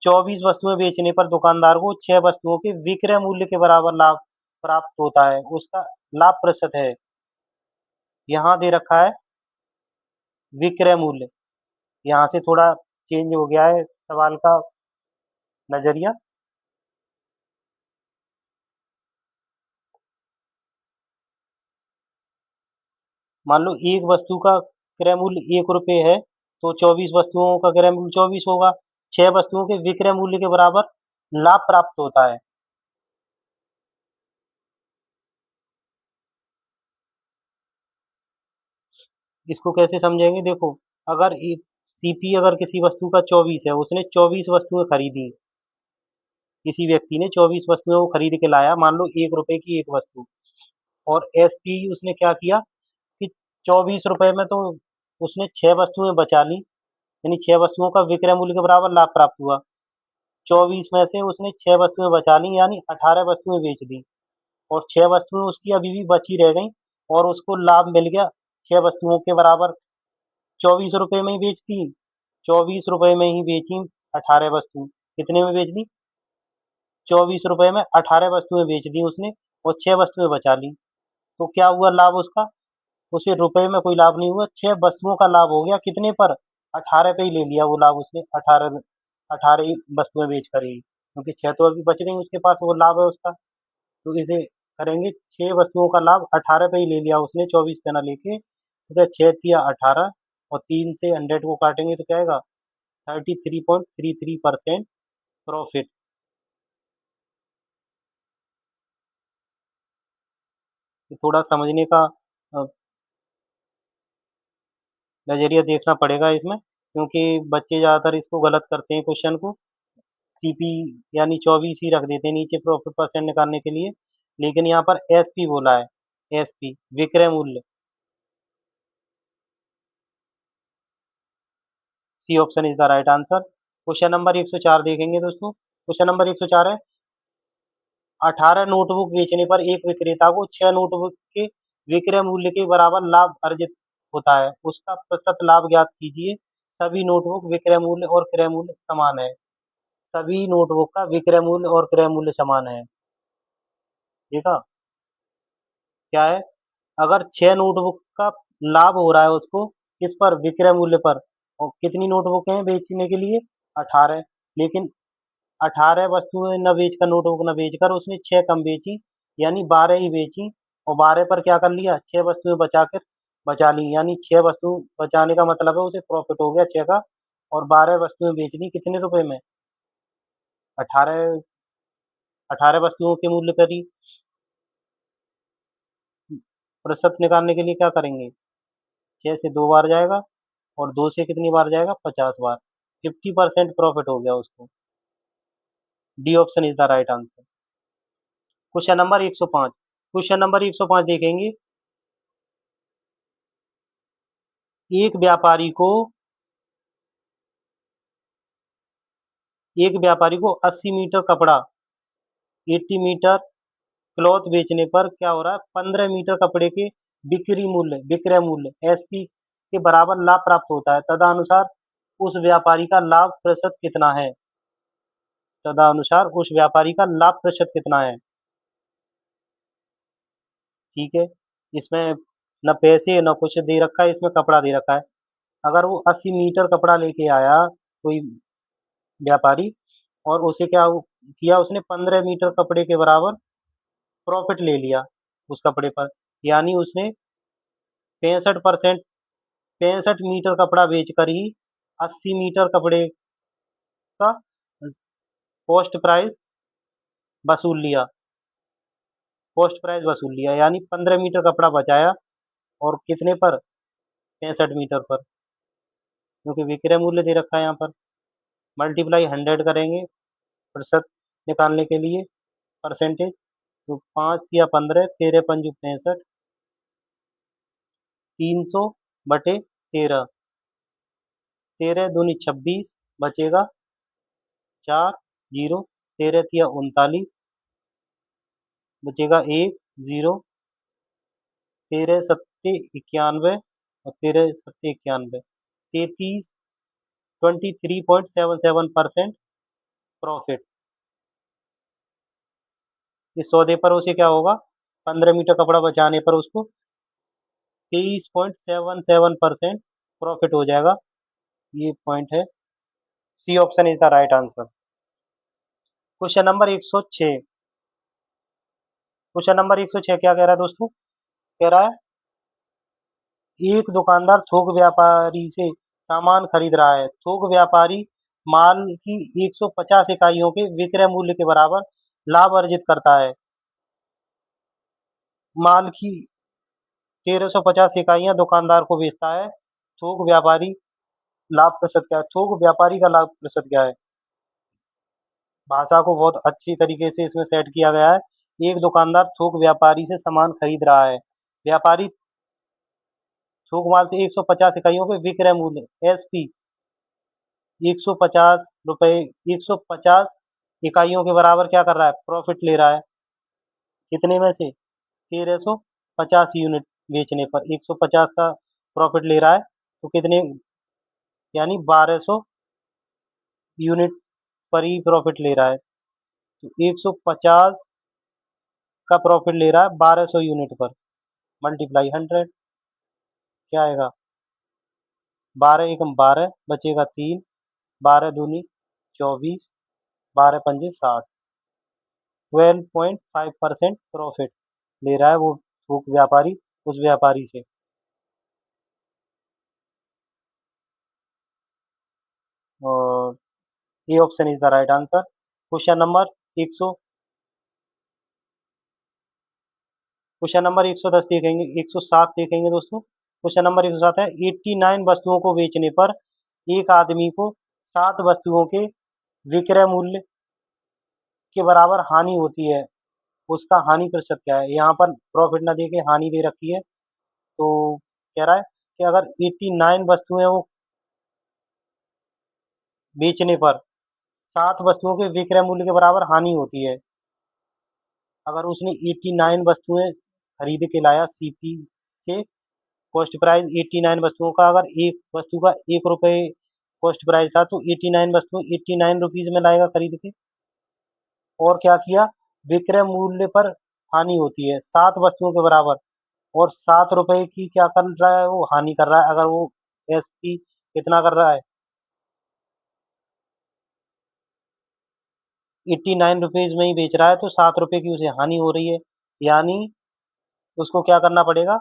24 वस्तुएं बेचने पर दुकानदार को 6 वस्तुओं के विक्रय मूल्य के बराबर लाभ प्राप्त होता है, उसका लाभ प्रतिशत है। यहाँ दे रखा है विक्रय मूल्य। यहाँ से थोड़ा चेंज हो गया है सवाल का नजरिया। मान लो एक वस्तु का क्रय मूल्य 1 रुपये है, तो 24 वस्तुओं का क्रय मूल्य 24 होगा। 6 वस्तुओं के विक्रय मूल्य के बराबर लाभ प्राप्त होता है। इसको कैसे समझेंगे? देखो, अगर सीपी अगर किसी वस्तु का 24 है, उसने 24 वस्तुएं खरीदी, किसी व्यक्ति ने 24 वस्तुएं वो खरीद के लाया, मान लो 1 रुपए की एक वस्तु। और एसपी उसने क्या किया कि 24 रुपए में तो उसने 6 वस्तुएं बचा ली, यानी 6 वस्तुओं का विक्रय मूल्य के बराबर लाभ प्राप्त हुआ। 24 में से उसने 6 वस्तुएं बचा ली, यानी 18 वस्तुएं बेच दी। और 6 वस्तुएं उसकी अभी भी बची रह गई, और उसको लाभ मिल गया 6 वस्तुओं के बराबर। 24 रुपए में ही बेच दी, 24 रुपए में ही बेची 18 वस्तु। कितने में बेच दी? 24 रुपए में 18 वस्तुएं बेच दी उसने, और 6 वस्तुएं बचा ली। तो क्या हुआ लाभ उसका? उसे रुपए में कोई लाभ नहीं हुआ, 6 वस्तुओं का लाभ हो गया। कितने पर? 18 पे ही ले लिया वो लाभ उसने, 18 ही वस्तुएं बेच कर ही, क्योंकि 6 तो अभी बच गई उसके पास, वो लाभ है उसका। तो इसे करेंगे, 6 वस्तुओं का लाभ 18 पे ही ले लिया उसने, 24 पे ना लेके। तो 6 तिया 18, और 3 से 100 को काटेंगे तो क्या आएगा? 33.33% प्रॉफिट। थोड़ा समझने का नजरिया देखना पड़ेगा इसमें, क्योंकि बच्चे ज़्यादातर इसको गलत करते हैं क्वेश्चन को। सीपी यानी 24 ही रख देते हैं नीचे प्रॉफिट परसेंट निकालने के लिए। लेकिन यहाँ पर एसपी बोला है, एसपी विक्रय मूल्य। C option is the right answer. Question number 104 देखेंगे दोस्तों। क्वेश्चन नंबर 104 है, 18 नोटबुक बेचने पर एक विक्रेता को 6 नोटबुक के विक्रय मूल्य के बराबर लाभ अर्जित होता है, उसका प्रतिशत लाभ ज्ञात कीजिए। सभी नोटबुक विक्रय मूल्य और क्रय मूल्य समान है। सभी नोटबुक का विक्रय मूल्य और क्रय मूल्य समान है। देखा क्या है? अगर 6 नोटबुक का लाभ हो रहा है उसको, किस पर? विक्रय मूल्य पर। और कितनी नोटबुक हैं बेचने के लिए? 18। लेकिन 18 वस्तुएं न बेचकर, नोटबुक न बेचकर उसने 6 कम बेची, यानी 12 ही बेची। और 12 पर क्या कर लिया? 6 वस्तुएं बचा ली, यानी 6 वस्तु बचाने का मतलब है उसे प्रॉफिट हो गया 6 का। और 12 वस्तुएं बेच दी, कितने रुपए में? 18। 18 वस्तुओं के मूल्य पर ही। प्रतिशत निकालने के लिए क्या करेंगे? 6 से 2 बार जाएगा, और 2 से कितनी बार जाएगा? 50 बार। 50% प्रॉफिट हो गया उसको। D option is the right answer. Question number 105। Question number 105 देखेंगे। एक व्यापारी को एक व्यापारी को 80 मीटर कपड़ा, 80 मीटर क्लॉथ बेचने पर क्या हो रहा है? 15 मीटर कपड़े के विक्रय मूल्य एसपी के बराबर लाभ प्राप्त होता है। तदनुसार उस व्यापारी का लाभ प्रतिशत कितना है? तदनुसार उस व्यापारी का लाभ प्रतिशत कितना है? ठीक है। इसमें न पैसे न कुछ दे रखा है, इसमें कपड़ा दे रखा है। अगर वो 80 मीटर कपड़ा लेके आया कोई व्यापारी, और उसे क्या किया उसने 15 मीटर कपड़े के बराबर प्रॉफिट ले लिया उस कपड़े पर, यानी उसने 65% 65 मीटर कपड़ा बेचकर ही 80 मीटर कपड़े का कॉस्ट प्राइस वसूल लिया, कॉस्ट प्राइस वसूल लिया, यानी 15 मीटर कपड़ा बचाया और कितने पर, 65 मीटर पर, क्योंकि विक्रय मूल्य दे रखा है यहाँ पर। मल्टीप्लाई 100 करेंगे प्रतिशत निकालने के लिए, परसेंटेज, तो 5 या 15, 13 पंजू 65, 300 बटे 13, 13 दूनी 26, बचेगा 4 जीरो, 13 तिया 39, बचेगा 1 जीरो, 13 सत्ते 91 और 13 सत्ते 91, 33 23.77% प्रॉफिट। इस सौदे पर उसे क्या होगा, 15 मीटर कपड़ा बचाने पर उसको 23.77% प्रॉफिट हो जाएगा। ये पॉइंट है, C option is the right answer. Question number 106, question number 106 क्या कह रहा है दोस्तों, कह रहा है एक दुकानदार थोक व्यापारी से सामान खरीद रहा है। थोक व्यापारी माल की 150 इकाइयों के विक्रय मूल्य के बराबर लाभ अर्जित करता है। माल की 1350 इकाइयां दुकानदार को बेचता है। थोक व्यापारी लाभ प्रतिशत क्या है, थोक व्यापारी का लाभ प्रतिशत क्या है। भाषा को बहुत अच्छी तरीके से इसमें सेट किया गया है। एक दुकानदार थोक व्यापारी से सामान खरीद रहा है। व्यापारी थोक माल से 150 इकाइयों के विक्रय मूल्य एसपी 150 रुपए, 150 इकाइयों के बराबर क्या कर रहा है, प्रॉफिट ले रहा है। कितने में से, 1350 यूनिट बेचने पर 150 का प्रॉफिट ले रहा है, तो कितने, यानी 1200 यूनिट पर ही प्रॉफिट ले रहा है। तो 150 का प्रॉफिट ले रहा है 1200 यूनिट पर, मल्टीप्लाई 100, क्या आएगा, 12 एकम 12, बचेगा 3, 12 दूनी 24, 12 पंजे 60, 12.5% प्रॉफिट ले रहा है वो थोक व्यापारी उस व्यापारी से। और A option is the right answer. Question number 100, question number 110 देखेंगे, 107 देखेंगे दोस्तों। क्वेश्चन नंबर 107 है 89 वस्तुओं को बेचने पर एक आदमी को 7 वस्तुओं के विक्रय मूल्य के बराबर हानि होती है। उसका हानि प्रतिशत क्या है। यहाँ पर प्रॉफिट ना देके हानि दे रखी है, तो कह रहा है कि अगर 89 वस्तुएं वो बेचने पर 7 वस्तुओं के विक्रय मूल्य के बराबर हानि होती है। अगर उसने 89 वस्तुएं खरीद के लाया सीपी से, कॉस्ट प्राइस 89 वस्तुओं का, अगर एक वस्तु का 1 रुपये कॉस्ट प्राइस था, तो 89 वस्तु 89 रुपीज में लाएगा खरीद के। और क्या किया, विक्रय मूल्य पर हानि होती है 7 वस्तुओं के बराबर, और 7 रुपए की क्या कर रहा है वो, हानि कर रहा है। अगर वो एसपी कितना कर रहा है, 89 रुपीज में ही बेच रहा है, तो 7 रुपए की उसे हानि हो रही है, यानी उसको क्या करना पड़ेगा,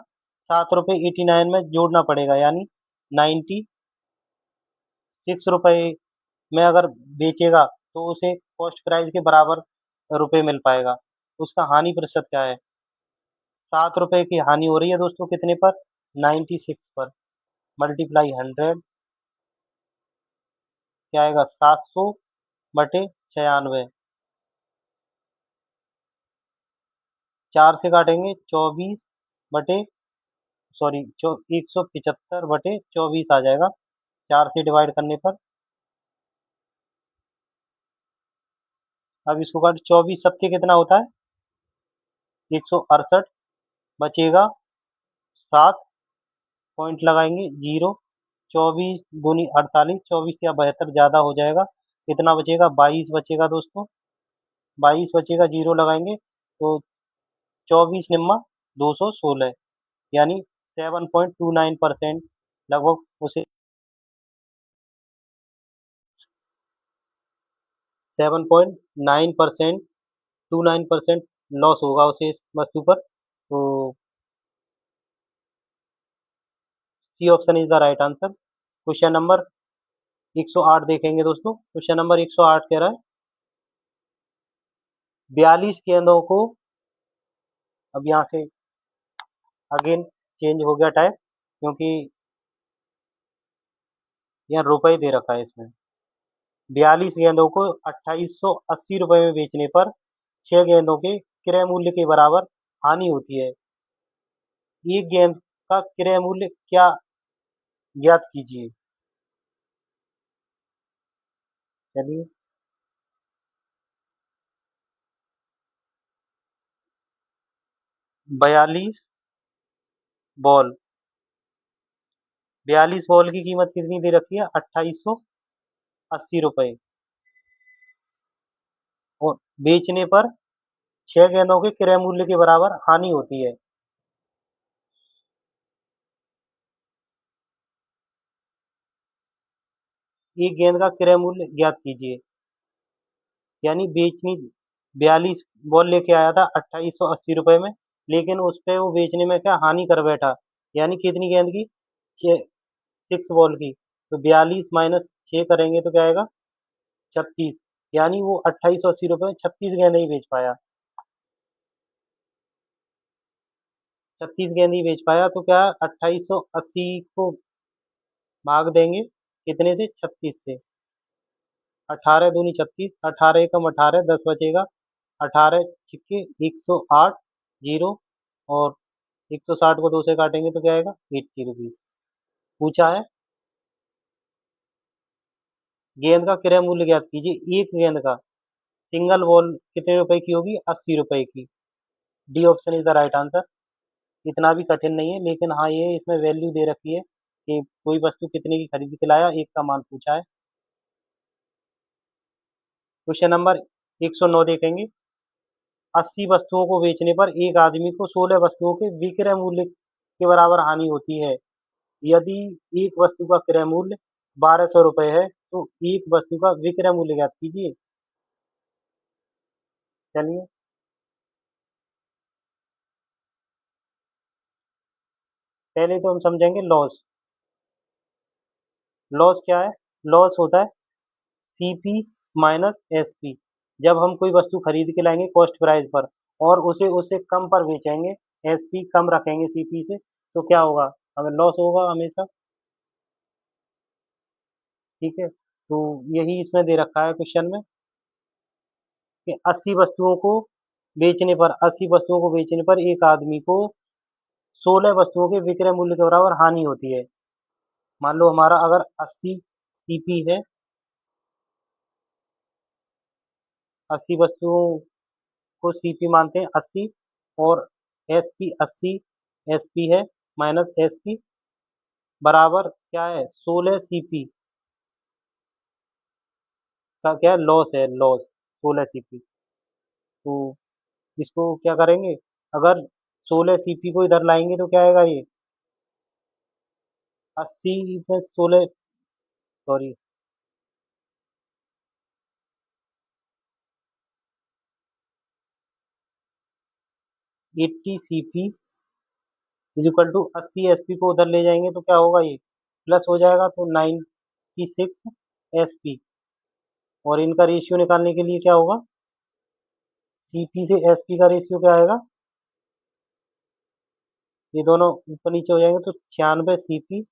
7 रुपए 89 में जोड़ना पड़ेगा, यानी 96 रुपए में अगर बेचेगा तो उसे कॉस्ट प्राइस के बराबर रुपए मिल पाएगा। उसका हानि प्रतिशत क्या है, 7 रुपए की हानि हो रही है दोस्तों, कितने पर, 96 पर, मल्टीप्लाई 100, क्या आएगा, 700 बटे 96, 4 से काटेंगे 24 बटे, सॉरी 175 बटे 24 आ जाएगा, 4 से डिवाइड करने पर। अब इसको काट, 24 सत्ते कितना होता है, 168, बचेगा 7, पॉइंट लगाएंगे 0, 24 दूनी 48, 24 या 72 ज़्यादा हो जाएगा, कितना बचेगा, 22 बचेगा दोस्तों, 22 बचेगा, 0 लगाएंगे तो 24 निम्मा 216, यानी 7.29% लगभग उसे 7.9% 29% लॉस होगा उसे इस वस्तु पर। तो C option is the right answer. Question number 108 देखेंगे दोस्तों। क्वेश्चन नंबर 108 कह रहा है 42 गेंदों को, अब यहाँ से अगेन चेंज हो गया टाइप, क्योंकि यहाँ रुपए दे रखा है इसमें। 42 गेंदों को 2880 रुपये में बेचने पर 6 गेंदों के क्रय मूल्य के बराबर हानि होती है। एक गेंद का क्रय मूल्य क्या, ज्ञात कीजिए। चलिए, 42 बॉल, 42 बॉल की कीमत कितनी दे रखी है? 2880 रुपये। और बेचने पर 6 गेंदों के क्रय मूल्य के बराबर हानि होती है। एक गेंद का क्रय मूल्य ज्ञात कीजिए। यानी बेचनी 42 बॉल लेके आया था 2880 रुपये में, लेकिन उस पे वो बेचने में क्या हानि कर बैठा। यानी कितनी गेंद की? 6 बॉल की। तो 42 माइनस 6 करेंगे तो क्या आएगा? 36। यानी वो 2880 रुपये में 36 गेंद ही बेच पाया। 36 गेंद ही बेच पाया, तो क्या 2880 को भाग देंगे कितने से? 36 से। 18 दूनी 36, 18 एकम 18, 10 बचेगा। 18 छिक्के 108 जीरो, और 160 को 2 से काटेंगे तो क्या आएगा? 80 रुपीज। पूछा है गेंद का क्रय मूल्य ज्ञात कीजिए। एक गेंद का सिंगल बॉल कितने रुपए की होगी? 80 रुपए की। D option is the right answer. इतना भी कठिन नहीं है, लेकिन हाँ ये इसमें वैल्यू दे रखी है कि कोई वस्तु कितने की खरीद के लाया, एक का मान पूछा है। क्वेश्चन नंबर 109 देखेंगे। 80 वस्तुओं को बेचने पर एक आदमी को 16 वस्तुओं के विक्रय मूल्य के बराबर हानि होती है। यदि एक वस्तु का क्रय मूल्य 1200 रुपये है, तो एक वस्तु का विक्रय मूल्य ज्ञात कीजिए। चलिए, पहले तो हम समझेंगे लॉस। लॉस क्या है? लॉस होता है सीपी माइनस एसपी। जब हम कोई वस्तु खरीद के लाएंगे कॉस्ट प्राइस पर, और उसे उससे कम पर बेचेंगे, एसपी कम रखेंगे सीपी से, तो क्या होगा? हमें लॉस होगा हमेशा। ठीक है, तो यही इसमें दे रखा है क्वेश्चन में कि 80 वस्तुओं को बेचने पर एक आदमी को 16 वस्तुओं के विक्रय मूल्य के बराबर हानि होती है। मान लो हमारा अगर 80 सीपी है, 80 वस्तुओं को सीपी मानते हैं 80, और एसपी 80 एसपी है, माइनस एसपी बराबर क्या है? 16 सीपी का क्या है? लॉस है, लॉस 16 सीपी। तो इसको क्या करेंगे? अगर 16 सीपी को इधर लाएंगे तो क्या आएगा? ये 80 में 16, sorry, 80 CP is equal to 80 SP को उधर ले जाएंगे तो क्या होगा? ये प्लस हो जाएगा, तो 96 एसपी। और इनका रेशियो निकालने के लिए क्या होगा? सीपी से एसपी का रेशियो क्या आएगा? ये दोनों ऊपर नीचे हो जाएंगे तो 96 सीपी,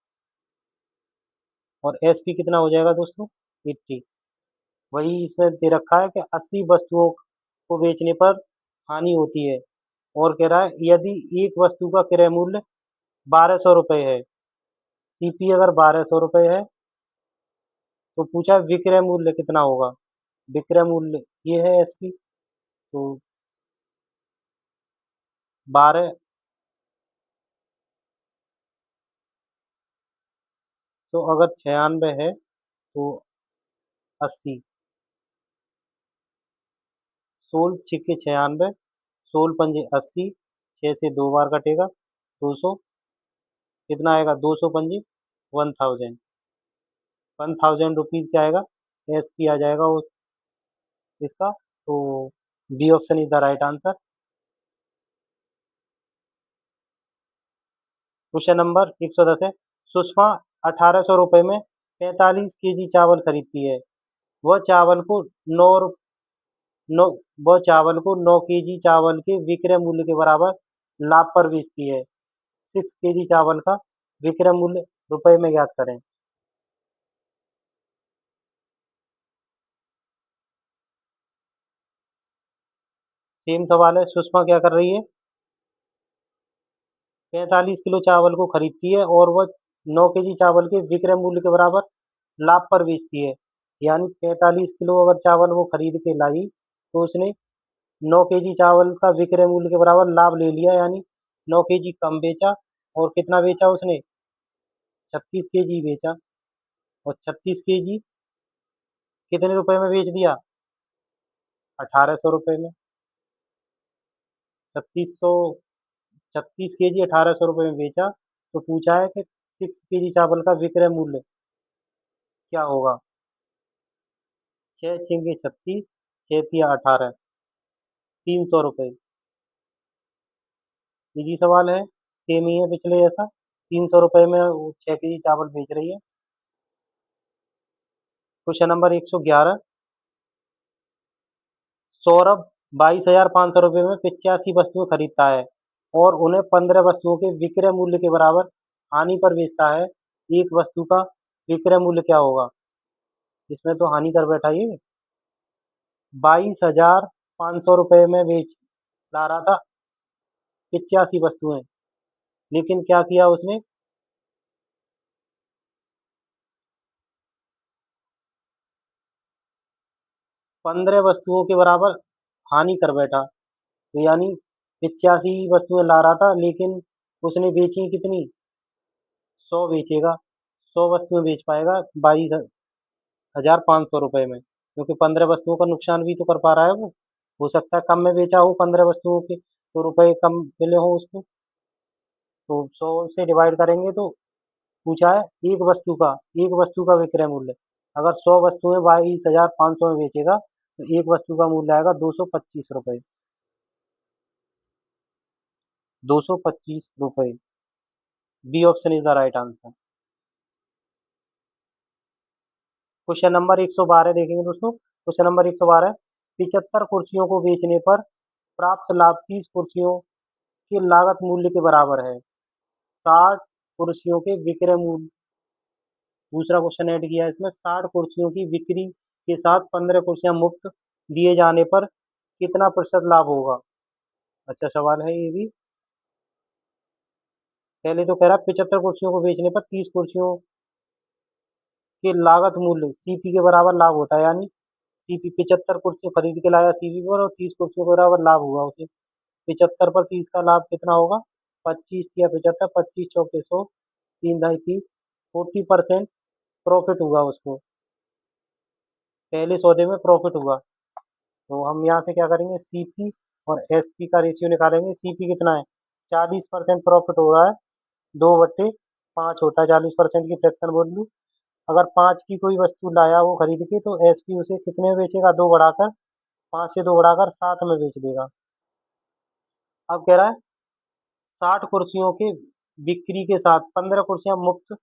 और एसपी कितना हो जाएगा दोस्तों? 80। वही इसमें दे रखा है कि 80 वस्तुओं को बेचने पर हानि होती है, और कह रहा है यदि एक वस्तु का क्रय मूल्य 1200 रुपये है, सीपी अगर 1200 रुपये है, तो पूछा विक्रय मूल्य कितना होगा। विक्रय मूल्य ये है एसपी, तो 12, तो अगर 96 है तो 80, 16 छिक्के 96, 16 पंजे 80, 6 से 2 बार कटेगा, 200, कितना आएगा? 200 पंजे 1000, 1000 रुपीज क्या आएगा? एसपी आ जाएगा। इसका, तो B option is the right answer. Question number 110 है, सुषमा 1800 रुपये में 45 केजी चावल खरीदती है। वह चावल को नौ नौ वह चावल को 9 केजी चावल के विक्रय मूल्य के बराबर लाभ पर बेचती है। 6 केजी चावल का विक्रय मूल्य रुपए में ज्ञात करें। सेम सवाल है, सुषमा क्या कर रही है? 45 किलो चावल को खरीदती है और वह 9 केजी चावल के विक्रय मूल्य के बराबर लाभ पर बेचती है। यानी 45 किलो अगर चावल वो खरीद के लाई, तो उसने 9 केजी चावल का विक्रय मूल्य के बराबर लाभ ले लिया, यानी 9 केजी कम बेचा। और कितना बेचा उसने? 36 केजी बेचा। और 36 केजी कितने रुपए में बेच दिया? 1800 रुपये में। 3600 36 केजी 1800 रुपये में बेचा। तो पूछा है कि 6 केजी चावल का विक्रय मूल्य क्या होगा? 6 6 36, 6 3 18, 300 रुपये। इजी सवाल है, सेम ही है पिछले जैसा। 300 रुपये में वो 6 केजी चावल बेच रही है। क्वेश्चन नंबर 111, सौरभ 22,500 रुपये में 85 वस्तुएं खरीदता है और उन्हें 15 वस्तुओं के विक्रय मूल्य के बराबर हानि पर बेचता है। एक वस्तु का विक्रय मूल्य क्या होगा? इसमें तो हानि कर बैठा ये। 22,500 रुपये में बेच ला रहा था 85 वस्तुएं, लेकिन क्या किया उसने? 15 वस्तुओं के बराबर हानि कर बैठा। तो यानी 85 वस्तुएं ला रहा था, लेकिन उसने बेची कितनी? 100 बेचेगा। 100 वस्तुएं बेच पाएगा 22,500 रुपये में, क्योंकि 15 वस्तुओं का नुकसान भी तो कर पा रहा है वो। हो सकता है कम में बेचा हो 15 वस्तुओं के, तो रुपए कम मिले हो उसको। तो 100 से डिवाइड करेंगे तो पूछा है एक वस्तु का विक्रय मूल्य। अगर 100 वस्तुएं 22,500 में बेचेगा, तो एक वस्तु का मूल्य आएगा 225 रुपये। 225 रुपये। B option is the right answer. Question number 112 देखेंगे दोस्तों। क्वेश्चन नंबर 112, 75 कुर्सियों को बेचने पर प्राप्त लाभ 30 कुर्सियों के लागत मूल्य के बराबर है। 60 कुर्सियों के विक्रय मूल्य। दूसरा क्वेश्चन ऐड किया है इसमें, 60 कुर्सियों की बिक्री के साथ 15 कुर्सियां मुफ्त दिए जाने पर कितना प्रतिशत लाभ होगा? अच्छा सवाल है ये भी। पहले तो कह रहा है 75 कुर्सियों को बेचने पर 30 कुर्सियों के लागत मूल्य सीपी के बराबर लाभ होता है। यानी सीपी 75 कुर्सियां खरीद के लाया सीपी पर, और 30 कुर्सियों के बराबर लाभ हुआ उसे। 75 पर 30 का लाभ कितना होगा? 25 या 75, 25 चौके 100, 3 ढाई 30, 40% प्रॉफिट हुआ उसको। पहले सौदे में प्रॉफिट हुआ। तो हम यहाँ से क्या करेंगे, सीपी और एसपी का रेशियो निकालेंगे। सीपी कितना है? 40% प्रॉफिट हो रहा है, 2/5 होता है 40% की फ्रैक्शन वैल्यू। अगर 5 की कोई वस्तु लाया वो खरीद के, तो एसपी उसे कितने में बेचेगा? 2 बढ़ाकर, 5 से 2 बढ़ाकर 7 में बेच देगा। अब कह रहा है 60 कुर्सियों के बिक्री के साथ 15 कुर्सियां मुफ्त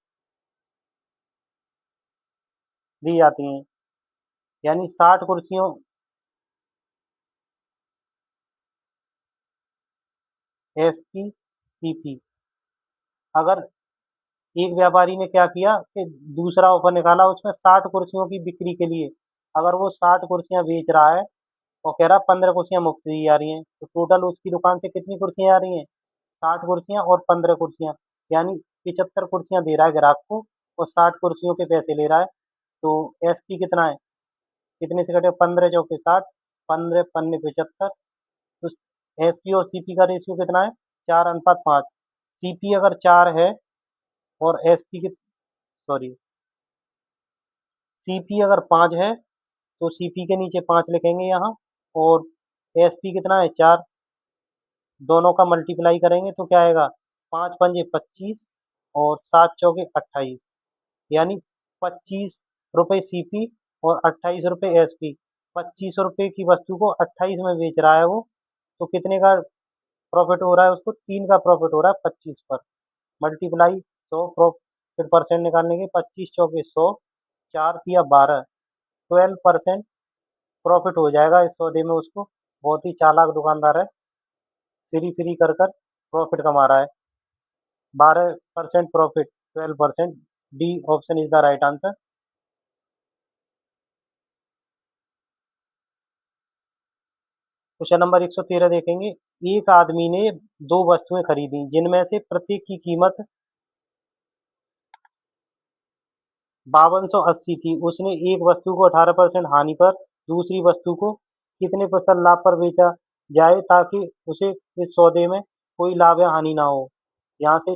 दी जाती हैं। यानी 60 कुर्सियों, एसपी सीपी। अगर एक व्यापारी ने क्या किया कि दूसरा ऑफर निकाला, उसमें 60 कुर्सियों की बिक्री के लिए। अगर वो 60 कुर्सियां बेच रहा है और कह रहा 15 कुर्सियां मुफ्त दी जा रही हैं, तो टोटल उसकी दुकान से कितनी कुर्सियां आ रही हैं? 60 कुर्सियां और 15 कुर्सियां। यानी 75 कुर्सियां दे रहा है ग्राहक को, और 60 कुर्सियों के पैसे ले रहा है। तो एसपी कितना है? कितने से कटे? 15 चौके 60, 15 पन्ने 75। तो एसपी और सीपी का रेशियो कितना है? 4:5। सीपी अगर 4 है और एसपी की, सॉरी, सीपी अगर 5 है, तो सीपी के नीचे 5 लिखेंगे यहाँ। और एसपी कितना है? 4। दोनों का मल्टीप्लाई करेंगे तो क्या आएगा? 5 पंजे 25 और 7 चौके 28। यानी 25 रुपये सीपी और 28 रुपये एसपी। ₹25 की वस्तु को 28 में बेच रहा है वो, तो कितने का प्रॉफिट हो रहा है उसको? 3 का प्रॉफिट हो रहा है 25 पर। मल्टीप्लाई 100 प्रॉफिट परसेंट निकालने के, 25 चौके 100, 4 तिया 12, 12% प्रॉफिट हो जाएगा इस सौदे में उसको। बहुत ही चालाक दुकानदार है, फ्री फ्री कर कर प्रॉफिट कमा रहा है। 12% profit, 12%, D option is the right answer. Question number 113 देखेंगे। एक आदमी ने दो वस्तुएं खरीदी जिनमें से प्रत्येक की कीमत 5280 थी। उसने एक वस्तु को 18% हानि पर, दूसरी वस्तु को कितने प्रतिशत लाभ पर बेचा जाए ताकि उसे इस सौदे में कोई लाभ या हानि ना हो? यहाँ से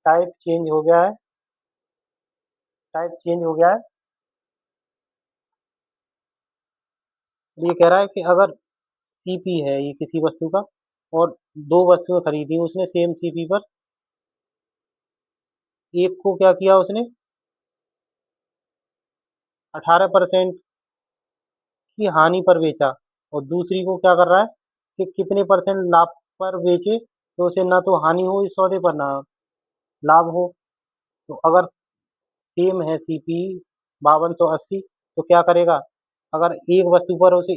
टाइप चेंज हो गया है, टाइप चेंज हो गया है। ये कह रहा है कि अगर सीपी है ये किसी वस्तु का, और दो वस्तुएं खरीदी उसने सेम सीपी पर, एक को क्या किया उसने 18% की हानि पर बेचा, और दूसरी को क्या कर रहा है कि कितने परसेंट लाभ पर बेचे, तो उसे ना तो हानि हो इस सौदे पर ना लाभ हो। तो अगर सेम है सीपी 5280, तो क्या करेगा? अगर एक वस्तु पर उसे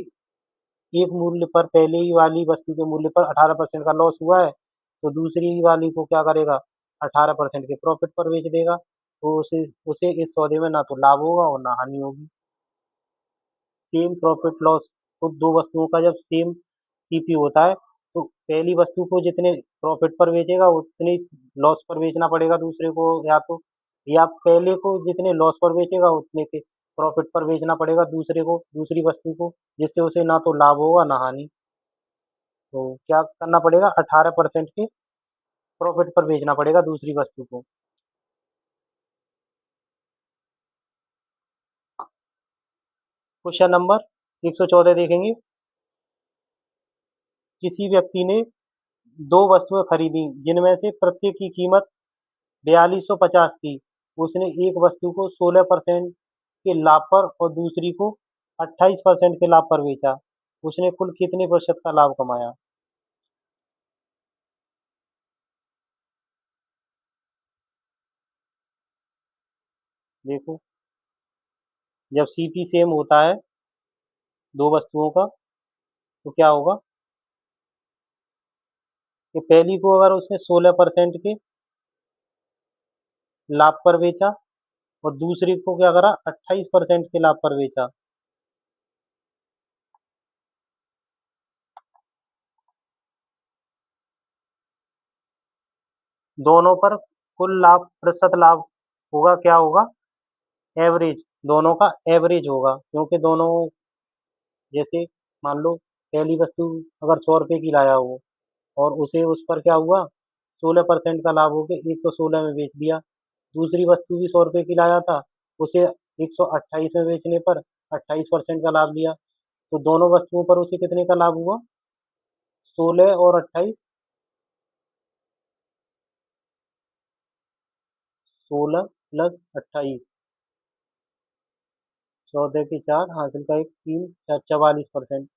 एक मूल्य पर, पहले ही वाली वस्तु के मूल्य पर 18% का लॉस हुआ है, तो दूसरी वाली को क्या करेगा? 18% के प्रॉफिट पर बेच देगा, तो उसे उसे इस सौदे में ना तो लाभ होगा और ना हानि होगी। सेम प्रॉफिट लॉस, तो दो वस्तुओं का जब सेम सीपी होता है, तो पहली वस्तु को जितने प्रॉफिट पर बेचेगा उतने लॉस पर बेचना पड़ेगा दूसरे को, या पहले को जितने लॉस पर बेचेगा उतने के प्रॉफिट पर बेचना पड़ेगा दूसरे को, दूसरी वस्तु को, जिससे उसे ना तो लाभ होगा ना हानि। तो क्या करना पड़ेगा? 18% के प्रॉफिट पर बेचना पड़ेगा दूसरी वस्तु को। क्वेश्चन नंबर 114 देखेंगे। किसी व्यक्ति ने दो वस्तुएं खरीदी जिनमें से प्रत्येक की कीमत 4250 थी। उसने एक वस्तु को 16% के लाभ पर और दूसरी को 28% के लाभ पर बेचा। उसने कुल कितने प्रतिशत का लाभ कमाया? देखो, जब सीपी सेम होता है दो वस्तुओं का, तो क्या होगा कि पहली को अगर उसने 16% के लाभ पर बेचा, और दूसरी को क्या करा? 28% के लाभ पर बेचा। दोनों पर कुल लाभ, प्रतिशत लाभ होगा, क्या होगा? एवरेज, दोनों का एवरेज होगा, क्योंकि दोनों, जैसे मान लो पहली वस्तु अगर 100 रुपए की लाया हो, और उसे उस पर क्या हुआ? 16% का लाभ हो के 116 में बेच दिया। दूसरी वस्तु भी 100 रुपए की लाया था, उसे 128 में बेचने पर 28% का लाभ लिया। तो दोनों वस्तुओं पर उसे कितने का लाभ हुआ? 16 और 28, 16 + 28, 14 के 4, हासिल का एक 3, 44%।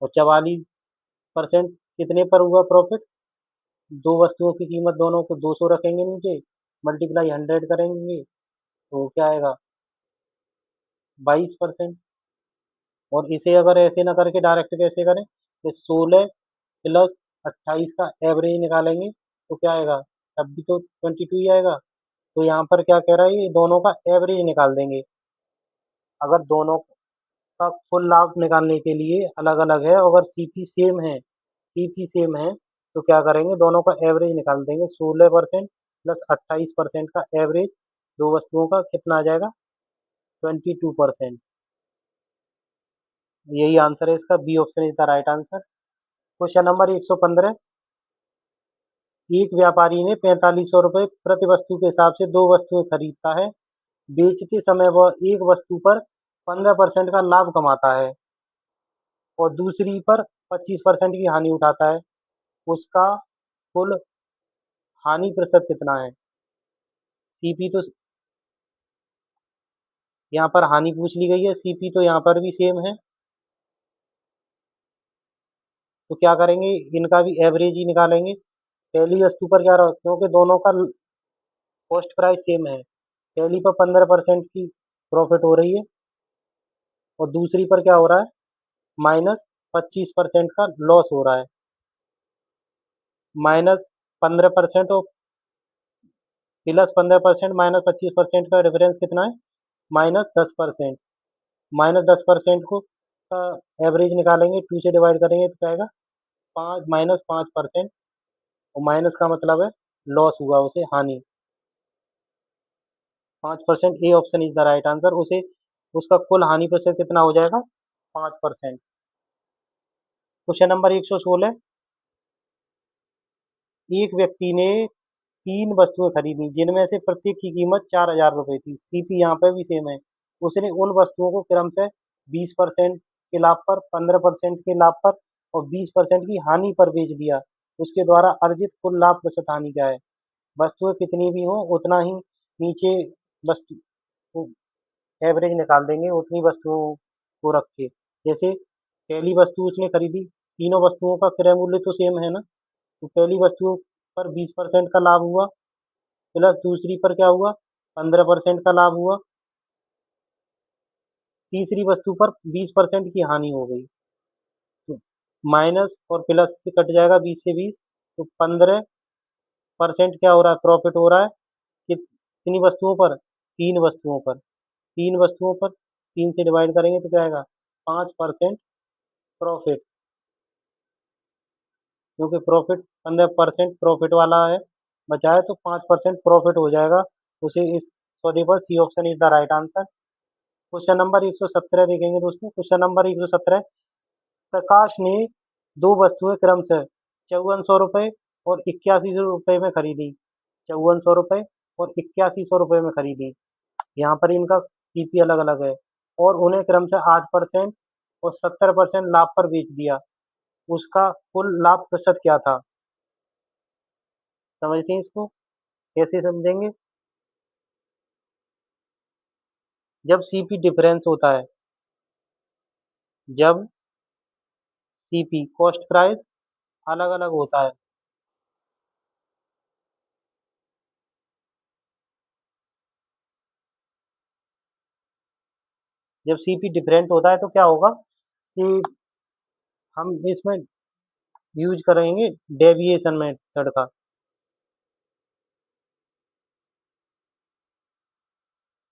और 44% कितने पर हुआ प्रॉफिट? दो वस्तुओं की कीमत दोनों को 200 रखेंगे नीचे, मल्टीप्लाई 100 करेंगे, तो क्या आएगा? 22%। और इसे अगर ऐसे ना करके डायरेक्ट कैसे करें कि 16 + 28 का एवरेज निकालेंगे, तो क्या आएगा? तब भी तो 22 ही आएगा। तो यहाँ पर क्या कह रहा है, ये दोनों का एवरेज निकाल देंगे। अगर दोनों का कुल लाभ निकालने के लिए अलग अलग है, अगर सीपी सेम है, तो क्या करेंगे? दोनों का एवरेज निकाल देंगे। 16% + 28% का एवरेज दो वस्तुओं का कितना आ जाएगा? 22%। यही आंसर है इसका, B option is the right answer. Question number 115। एक व्यापारी ने 4500 रुपये प्रति वस्तु के हिसाब से दो वस्तुएं खरीदता है। बेचते समय वह एक वस्तु पर 15% का लाभ कमाता है और दूसरी पर 25% की हानि उठाता है। उसका कुल हानि प्रतिशत कितना है? सीपी तो यहाँ पर हानि पूछ ली गई है, सीपी तो यहाँ पर भी सेम है, तो क्या करेंगे, इनका भी एवरेज ही निकालेंगे। पहली वस्तु पर क्या रहा, क्योंकि दोनों का कॉस्ट प्राइस सेम है, पहली पर 15% की प्रॉफिट हो रही है और दूसरी पर क्या हो रहा है, -25% का लॉस हो रहा है। -15% और +15% -25% का डिफरेंस कितना है, -10%। -10% को का एवरेज निकालेंगे, 2 से डिवाइड करेंगे तो क्या आएगा, 5 -5%, और माइनस का मतलब है लॉस हुआ उसे, हानि। 5%, A option is the right answer. उसे उसका कुल हानि प्रतिशत कितना हो जाएगा, 5%। क्वेश्चन नंबर 116, एक व्यक्ति ने 3 वस्तुएं खरीदी जिनमें से प्रत्येक की कीमत 4,000 रुपये थी। सीपी यहाँ पे भी सेम है। उसने उन वस्तुओं को क्रमशः 20% के लाभ पर, 15% के लाभ पर और 20% की हानि पर बेच दिया। उसके द्वारा अर्जित कुल लाभ प्रतिशत हानि क्या है। वस्तुएं कितनी भी हो उतना ही नीचे वस्तु एवरेज निकाल देंगे, उतनी वस्तुओं को रख के। जैसे पहली वस्तु उसने खरीदी, तीनों वस्तुओं का क्रय मूल्य तो सेम है ना, तो पहली वस्तु पर 20% का लाभ हुआ, प्लस दूसरी पर क्या हुआ, 15% का लाभ हुआ, तीसरी वस्तु पर 20% की हानि हो गई। तो माइनस और प्लस से कट जाएगा 20 से 20, तो 15% क्या हो रहा है, प्रॉफिट हो रहा है। कितनी वस्तुओं पर, 3 वस्तुओं पर। 3 वस्तुओं पर 3 से डिवाइड करेंगे तो क्या आएगा, 5% प्रॉफिट, क्योंकि प्रॉफिट 15% प्रॉफिट वाला है बचा है, तो 5% प्रॉफिट हो जाएगा उसे। इस सॉरी पर C option is the right answer. Question number 117 देखेंगे दोस्तों। क्वेश्चन नंबर 117, प्रकाश ने 2 वस्तुएं क्रमशः 5400 रुपये और 8100 रुपये में खरीदी। 5400 रुपये और 8100 रुपये में खरीदी। यहाँ पर इनका सीपी अलग अलग है, और उन्हें क्रमशः 8% और 70% लाभ पर बेच दिया। उसका कुल लाभ प्रतिशत क्या था। समझते हैं इसको, कैसे समझेंगे। जब सीपी डिफरेंस होता है, जब सीपी कॉस्ट प्राइस अलग अलग होता है, जब सीपी डिफरेंट होता है तो क्या होगा कि हम इसमें यूज करेंगे डेविएशन मेथड का।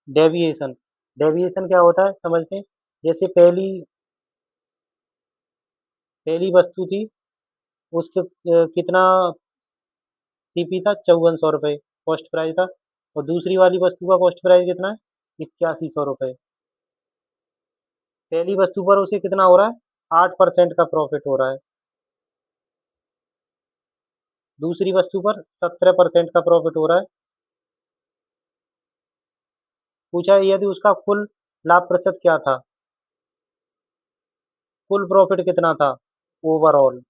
डेविएशन, डेविएशन क्या होता है समझते हैं। जैसे पहली पहली वस्तु थी, उसके कितना सीपी था, 5400 रुपये कॉस्ट प्राइस था, और दूसरी वाली वस्तु का कॉस्ट प्राइस कितना है, 8100 रुपये। पहली वस्तु पर उसे कितना हो रहा है, 8% का प्रॉफिट हो रहा है, दूसरी वस्तु पर 17% का प्रॉफिट हो रहा है। पूछा है यदि उसका कुल लाभ प्रतिशत क्या था, कुल प्रॉफिट कितना था, ओवरऑल।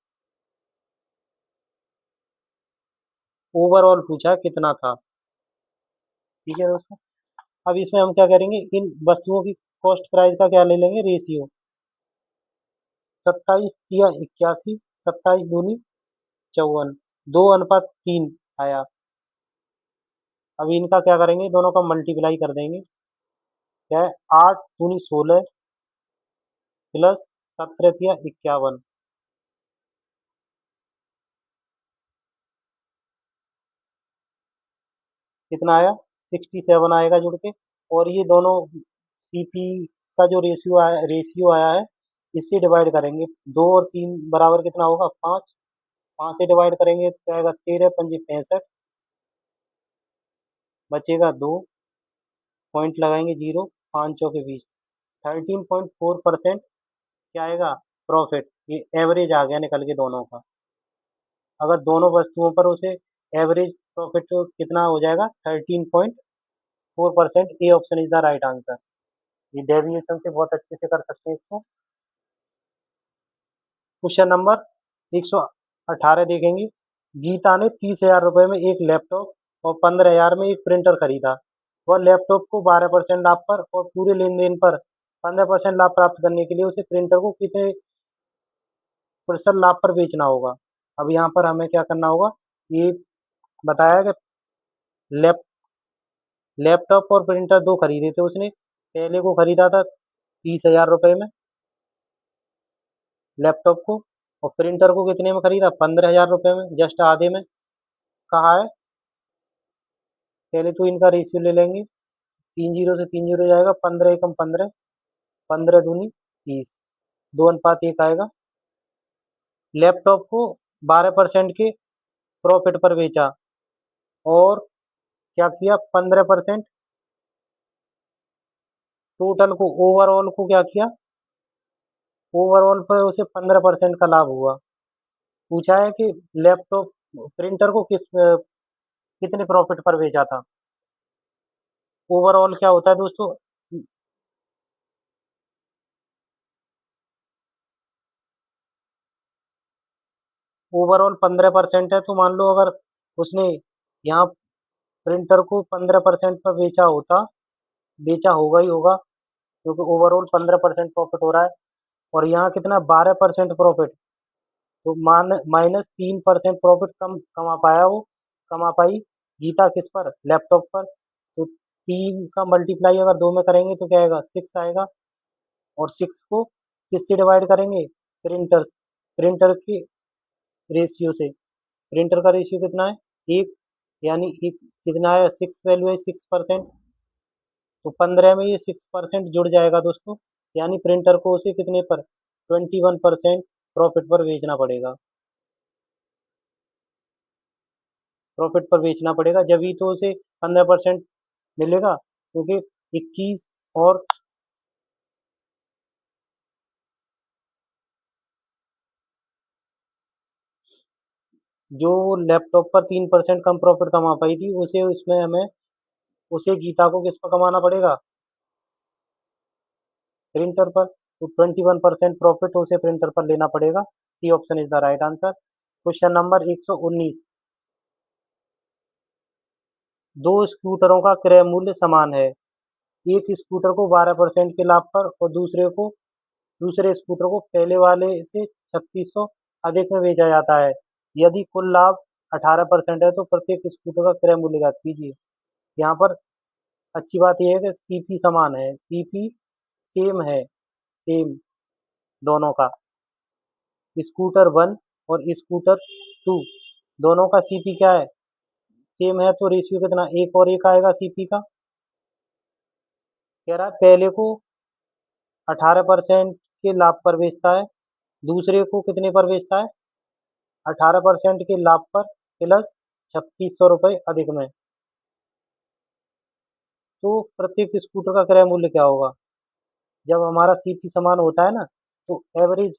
ओवरऑल पूछा है कितना था। ठीक है दोस्तों, अब इसमें हम क्या करेंगे, इन वस्तुओं की कॉस्ट प्राइस का क्या ले लेंगे, रेशियो। 27 या 81, 27 दूनी 54, 2:3 आया। अब इनका क्या करेंगे, दोनों का मल्टीप्लाई कर देंगे। क्या है, 8 दूनी 16 प्लस 17 या 51, कितना आया, 67 आएगा जुड़ के। और ये दोनों सीपी का जो रेशियो आया है, इससे डिवाइड करेंगे। 2 और 3 बराबर कितना होगा, 5। 5 से डिवाइड करेंगे तो क्या आएगा, 13 पंजे 65, बचेगा 2, पॉइंट लगाएंगे 0, 5 चौके 20, 13.4% क्या आएगा, प्रॉफिट। ये एवरेज आ गया निकल के दोनों का। अगर दोनों वस्तुओं पर उसे एवरेज प्रॉफिट कितना हो जाएगा, 13.4%। A option is the right answer. ये डेविएशन से बहुत अच्छे से कर सकते हैं इसको। क्वेश्चन नंबर 118 देखेंगे। गीता ने 30,000 रुपये में एक लैपटॉप और 15,000 में एक प्रिंटर खरीदा। वह लैपटॉप को 12% लाभ पर और पूरे लेन-देन पर 15% लाभ प्राप्त करने के लिए उसे प्रिंटर को कितने प्रतिशत लाभ पर बेचना होगा? अब यहाँ पर हमें क्या करना होगा, ये बताया कि लैप लैपटॉप और प्रिंटर 2 खरीदे थे उसने। पहले को खरीदा था 30,000 रुपए में लैपटॉप को, और प्रिंटर को कितने में खरीदा? 15,000 रुपए में, जस्ट आधे में कहा है। पहले तो इनका रेशियो ले लेंगे, 3 जीरो से 3 जीरो जाएगा, 15 एकम 15, 15 दूनी 30, 2:1 आएगा। लैपटॉप को 12% के प्रॉफिट पर बेचा और क्या किया, 15% टोटल को, ओवरऑल को क्या किया, ओवरऑल पर उसे 15% का लाभ हुआ। पूछा है कि लैपटॉप प्रिंटर को कितने प्रॉफिट पर बेचा था। ओवरऑल क्या होता है दोस्तों, ओवरऑल 15% है, तो मान लो अगर उसने यहाँ प्रिंटर को 15% पर बेचा होगा ही होगा, क्योंकि ओवरऑल 15% प्रॉफिट हो रहा है, और यहाँ कितना, 12% प्रॉफिट, तो मान -3% प्रॉफिट कमा पाया वो, कमा पाई गीता किस पर, लैपटॉप पर। तो 3 का मल्टीप्लाई अगर 2 में करेंगे तो क्या आएगा, 6 आएगा, और 6 को किससे डिवाइड करेंगे, प्रिंटर प्रिंटर के रेशियो से। प्रिंटर का रेशियो कितना है, 1, यानी एक कितना है, 6 वैल्यू है 6%, तो 15 में ये 6% जुड़ जाएगा दोस्तों, यानी प्रिंटर को उसे कितने पर, 21% प्रॉफिट पर बेचना पड़ेगा। प्रॉफिट पर बेचना पड़ेगा, जब ही तो उसे 15% मिलेगा, क्योंकि 21 और जो लैपटॉप पर 3% कम प्रॉफिट कमा पाई थी, उसे उसमें हमें, उसे गीता को किस पर कमाना पड़ेगा, प्रिंटर पर। तो 21% प्रॉफिट उसे प्रिंटर पर लेना पड़ेगा। C option is the right answer. Question number 119, दो स्कूटरों का क्रय मूल्य समान है। एक स्कूटर को 12% के लाभ पर और दूसरे स्कूटर को पहले वाले से 3600 अधिक में बेचा जाता है। यदि कुल लाभ 18% है तो प्रत्येक स्कूटर का क्रय मूल्य ज्ञात कीजिए। यहाँ पर अच्छी बात यह है कि सीपी समान है, सीपी सेम है, सेम दोनों का, स्कूटर 1 और स्कूटर 2 दोनों का सीपी क्या है, सेम है, तो रेशियो कितना, 1 और 1 आएगा सीपी का। कह रहा है पहले को 18% के लाभ पर बेचता है, दूसरे को कितने पर बेचता है, 18% के लाभ पर प्लस 3600 रुपये अधिक में। तो प्रत्येक स्कूटर का क्रय मूल्य क्या होगा, जब हमारा सीपी समान होता है ना, तो एवरेज,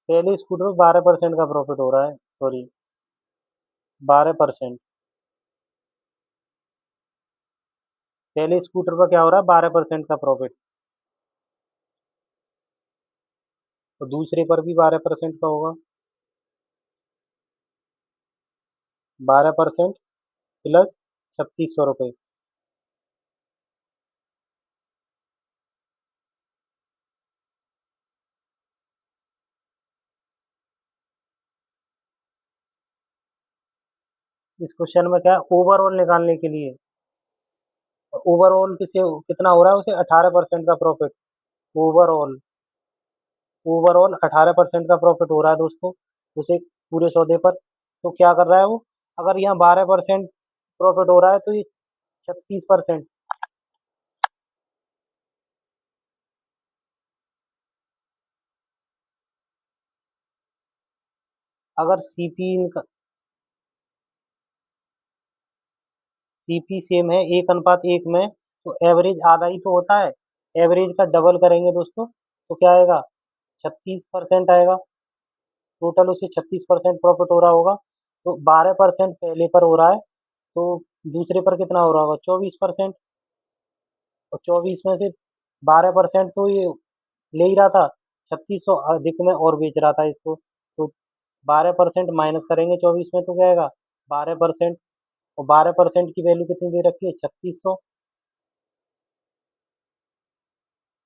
पहले स्कूटर में 12% का प्रॉफिट हो रहा है, सॉरी 12%, पहले स्कूटर पर क्या हो रहा है, 12% का प्रॉफिट, तो दूसरे पर भी 12% का होगा, 12% प्लस 3600 रुपये। इस क्वेश्चन में क्या है, ओवरऑल निकालने के लिए, ओवरऑल किसे कितना हो रहा है, उसे 18% का प्रॉफिट, ओवरऑल ओवरऑल 18% का प्रॉफिट हो रहा है दोस्तों, उसे पूरे सौदे पर। तो क्या कर रहा है वो, अगर यहाँ 12% प्रॉफिट हो रहा है तो ये 36%, अगर सीपी सेम है 1:1 में, तो एवरेज आधा ही तो होता है, एवरेज का डबल करेंगे दोस्तों, तो क्या आएगा, 36% आएगा। टोटल उसे 36% प्रॉफिट हो रहा होगा, तो 12% पहले पर हो रहा है, तो दूसरे पर कितना हो रहा होगा? 24%। और 24 में से 12% तो ये ले ही रहा था, 3600 अधिक में और बेच रहा था इसको, तो 12% माइनस करेंगे 24 में तो क्या आएगा? 12%। और 12% की वैल्यू कितनी दे रखी है? 3600।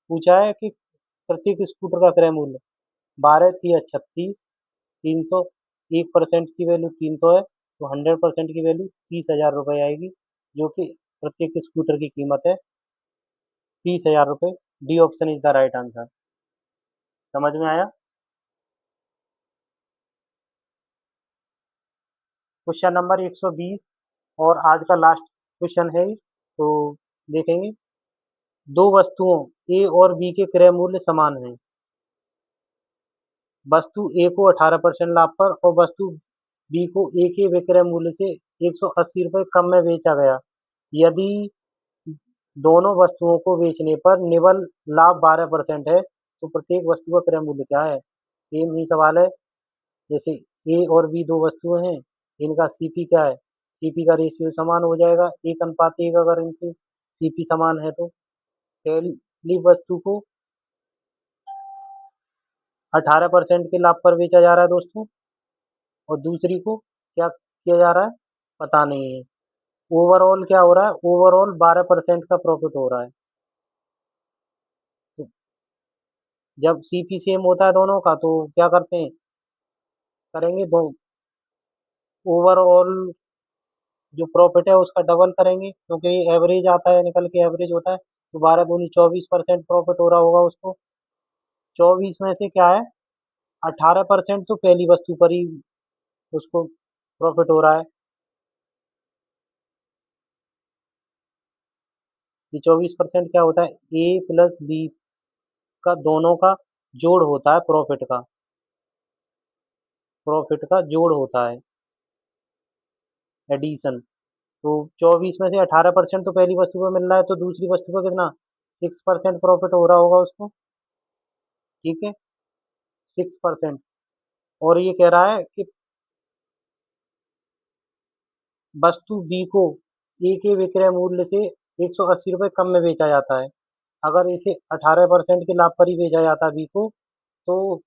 पूछा है कि प्रत्येक स्कूटर का क्रय मूल्य, 12 तिया 36, 300, 1% की वैल्यू 300 है, तो 100% की वैल्यू 30,000 रुपये आएगी, जो कि प्रत्येक स्कूटर की कीमत है 30,000 रुपये। D option is the right answer. समझ में आया? क्वेश्चन नंबर 120 और आज का लास्ट क्वेश्चन है, तो देखेंगे। दो वस्तुओं ए और बी के क्रय मूल्य समान हैं। वस्तु ए को 18% लाभ पर और वस्तु बी को ए के विक्रय मूल्य से 180 रुपये कम में बेचा गया। यदि दोनों वस्तुओं को बेचने पर निवल लाभ 12% है, तो प्रत्येक वस्तु का क्रय मूल्य क्या है? सेम ही सवाल है। जैसे ए और बी दो वस्तुएं हैं, इनका सीपी क्या है? सीपी का रेशियो समान हो जाएगा 1:1, अगर इनके सीपी समान है तो। पहली वस्तु को 18% के लाभ पर बेचा जा रहा है दोस्तों, और दूसरी को क्या किया जा रहा है? पता नहीं है। ओवरऑल क्या हो रहा है? ओवरऑल 12% का प्रॉफिट हो रहा है। तो जब सीपी सेम होता है दोनों का, तो क्या करते हैं, करेंगे दो, ओवरऑल जो प्रॉफिट है उसका डबल करेंगे, क्योंकि एवरेज आता है, निकल के एवरेज होता है, तो 12 दूनी 24% प्रॉफिट हो रहा होगा उसको। 24 में से क्या है? 18% तो पहली वस्तु पर ही उसको प्रॉफिट हो रहा है। ये 24% क्या होता है? ए प्लस बी का दोनों का जोड़ होता है, प्रॉफिट का जोड़ होता है, एडिशन। तो 24 में से 18% तो पहली वस्तु को मिल रहा है, तो दूसरी वस्तु को कितना? 6% प्रॉफिट हो रहा होगा उसको। ठीक है, 6%। और ये कह रहा है कि वस्तु बी को ए के विक्रय मूल्य से 180 रुपये कम में बेचा जाता है। अगर इसे 18% के लाभ पर ही बेचा जाता बी को, तो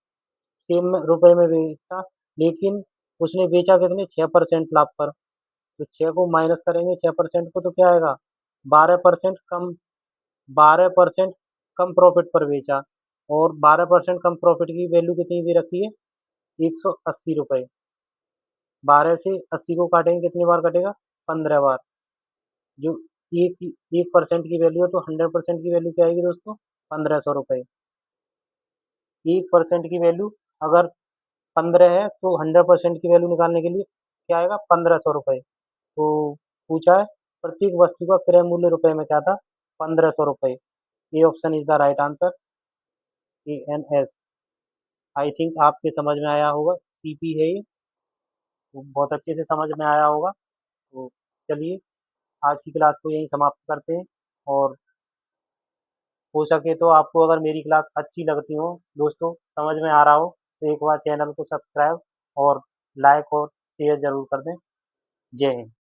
सेम रुपए में बेचा, लेकिन उसने बेचा कितने? 6% लाभ पर। तो 6 को माइनस करेंगे 6% को, तो क्या आएगा? 12% कम, 12% कम प्रॉफिट पर बेचा। और 12% कम प्रॉफिट की वैल्यू कितनी दे रखी है? 180 रुपये। 12 से 80 को काटेंगे, कितनी बार कटेगा? 15 बार। जो एक 1% की वैल्यू है, तो 100% की वैल्यू क्या आएगी दोस्तों? 1500 रुपये। 1% की वैल्यू अगर 15 है, तो 100% की वैल्यू निकालने के लिए क्या आएगा? 1500 रुपये। तो पूछा है प्रत्येक वस्तु का क्रय मूल्य रुपए में क्या था? 1500 रुपये। A option is the right answer. ANS। I think आपके समझ में आया होगा, सीपी है ये, तो बहुत अच्छे से समझ में आया होगा। तो चलिए, आज की क्लास को यहीं समाप्त करते हैं। और हो सके तो आपको अगर मेरी क्लास अच्छी लगती हो दोस्तों, समझ में आ रहा हो, तो एक बार चैनल को सब्सक्राइब और लाइक और शेयर जरूर कर दें। जय हिंद।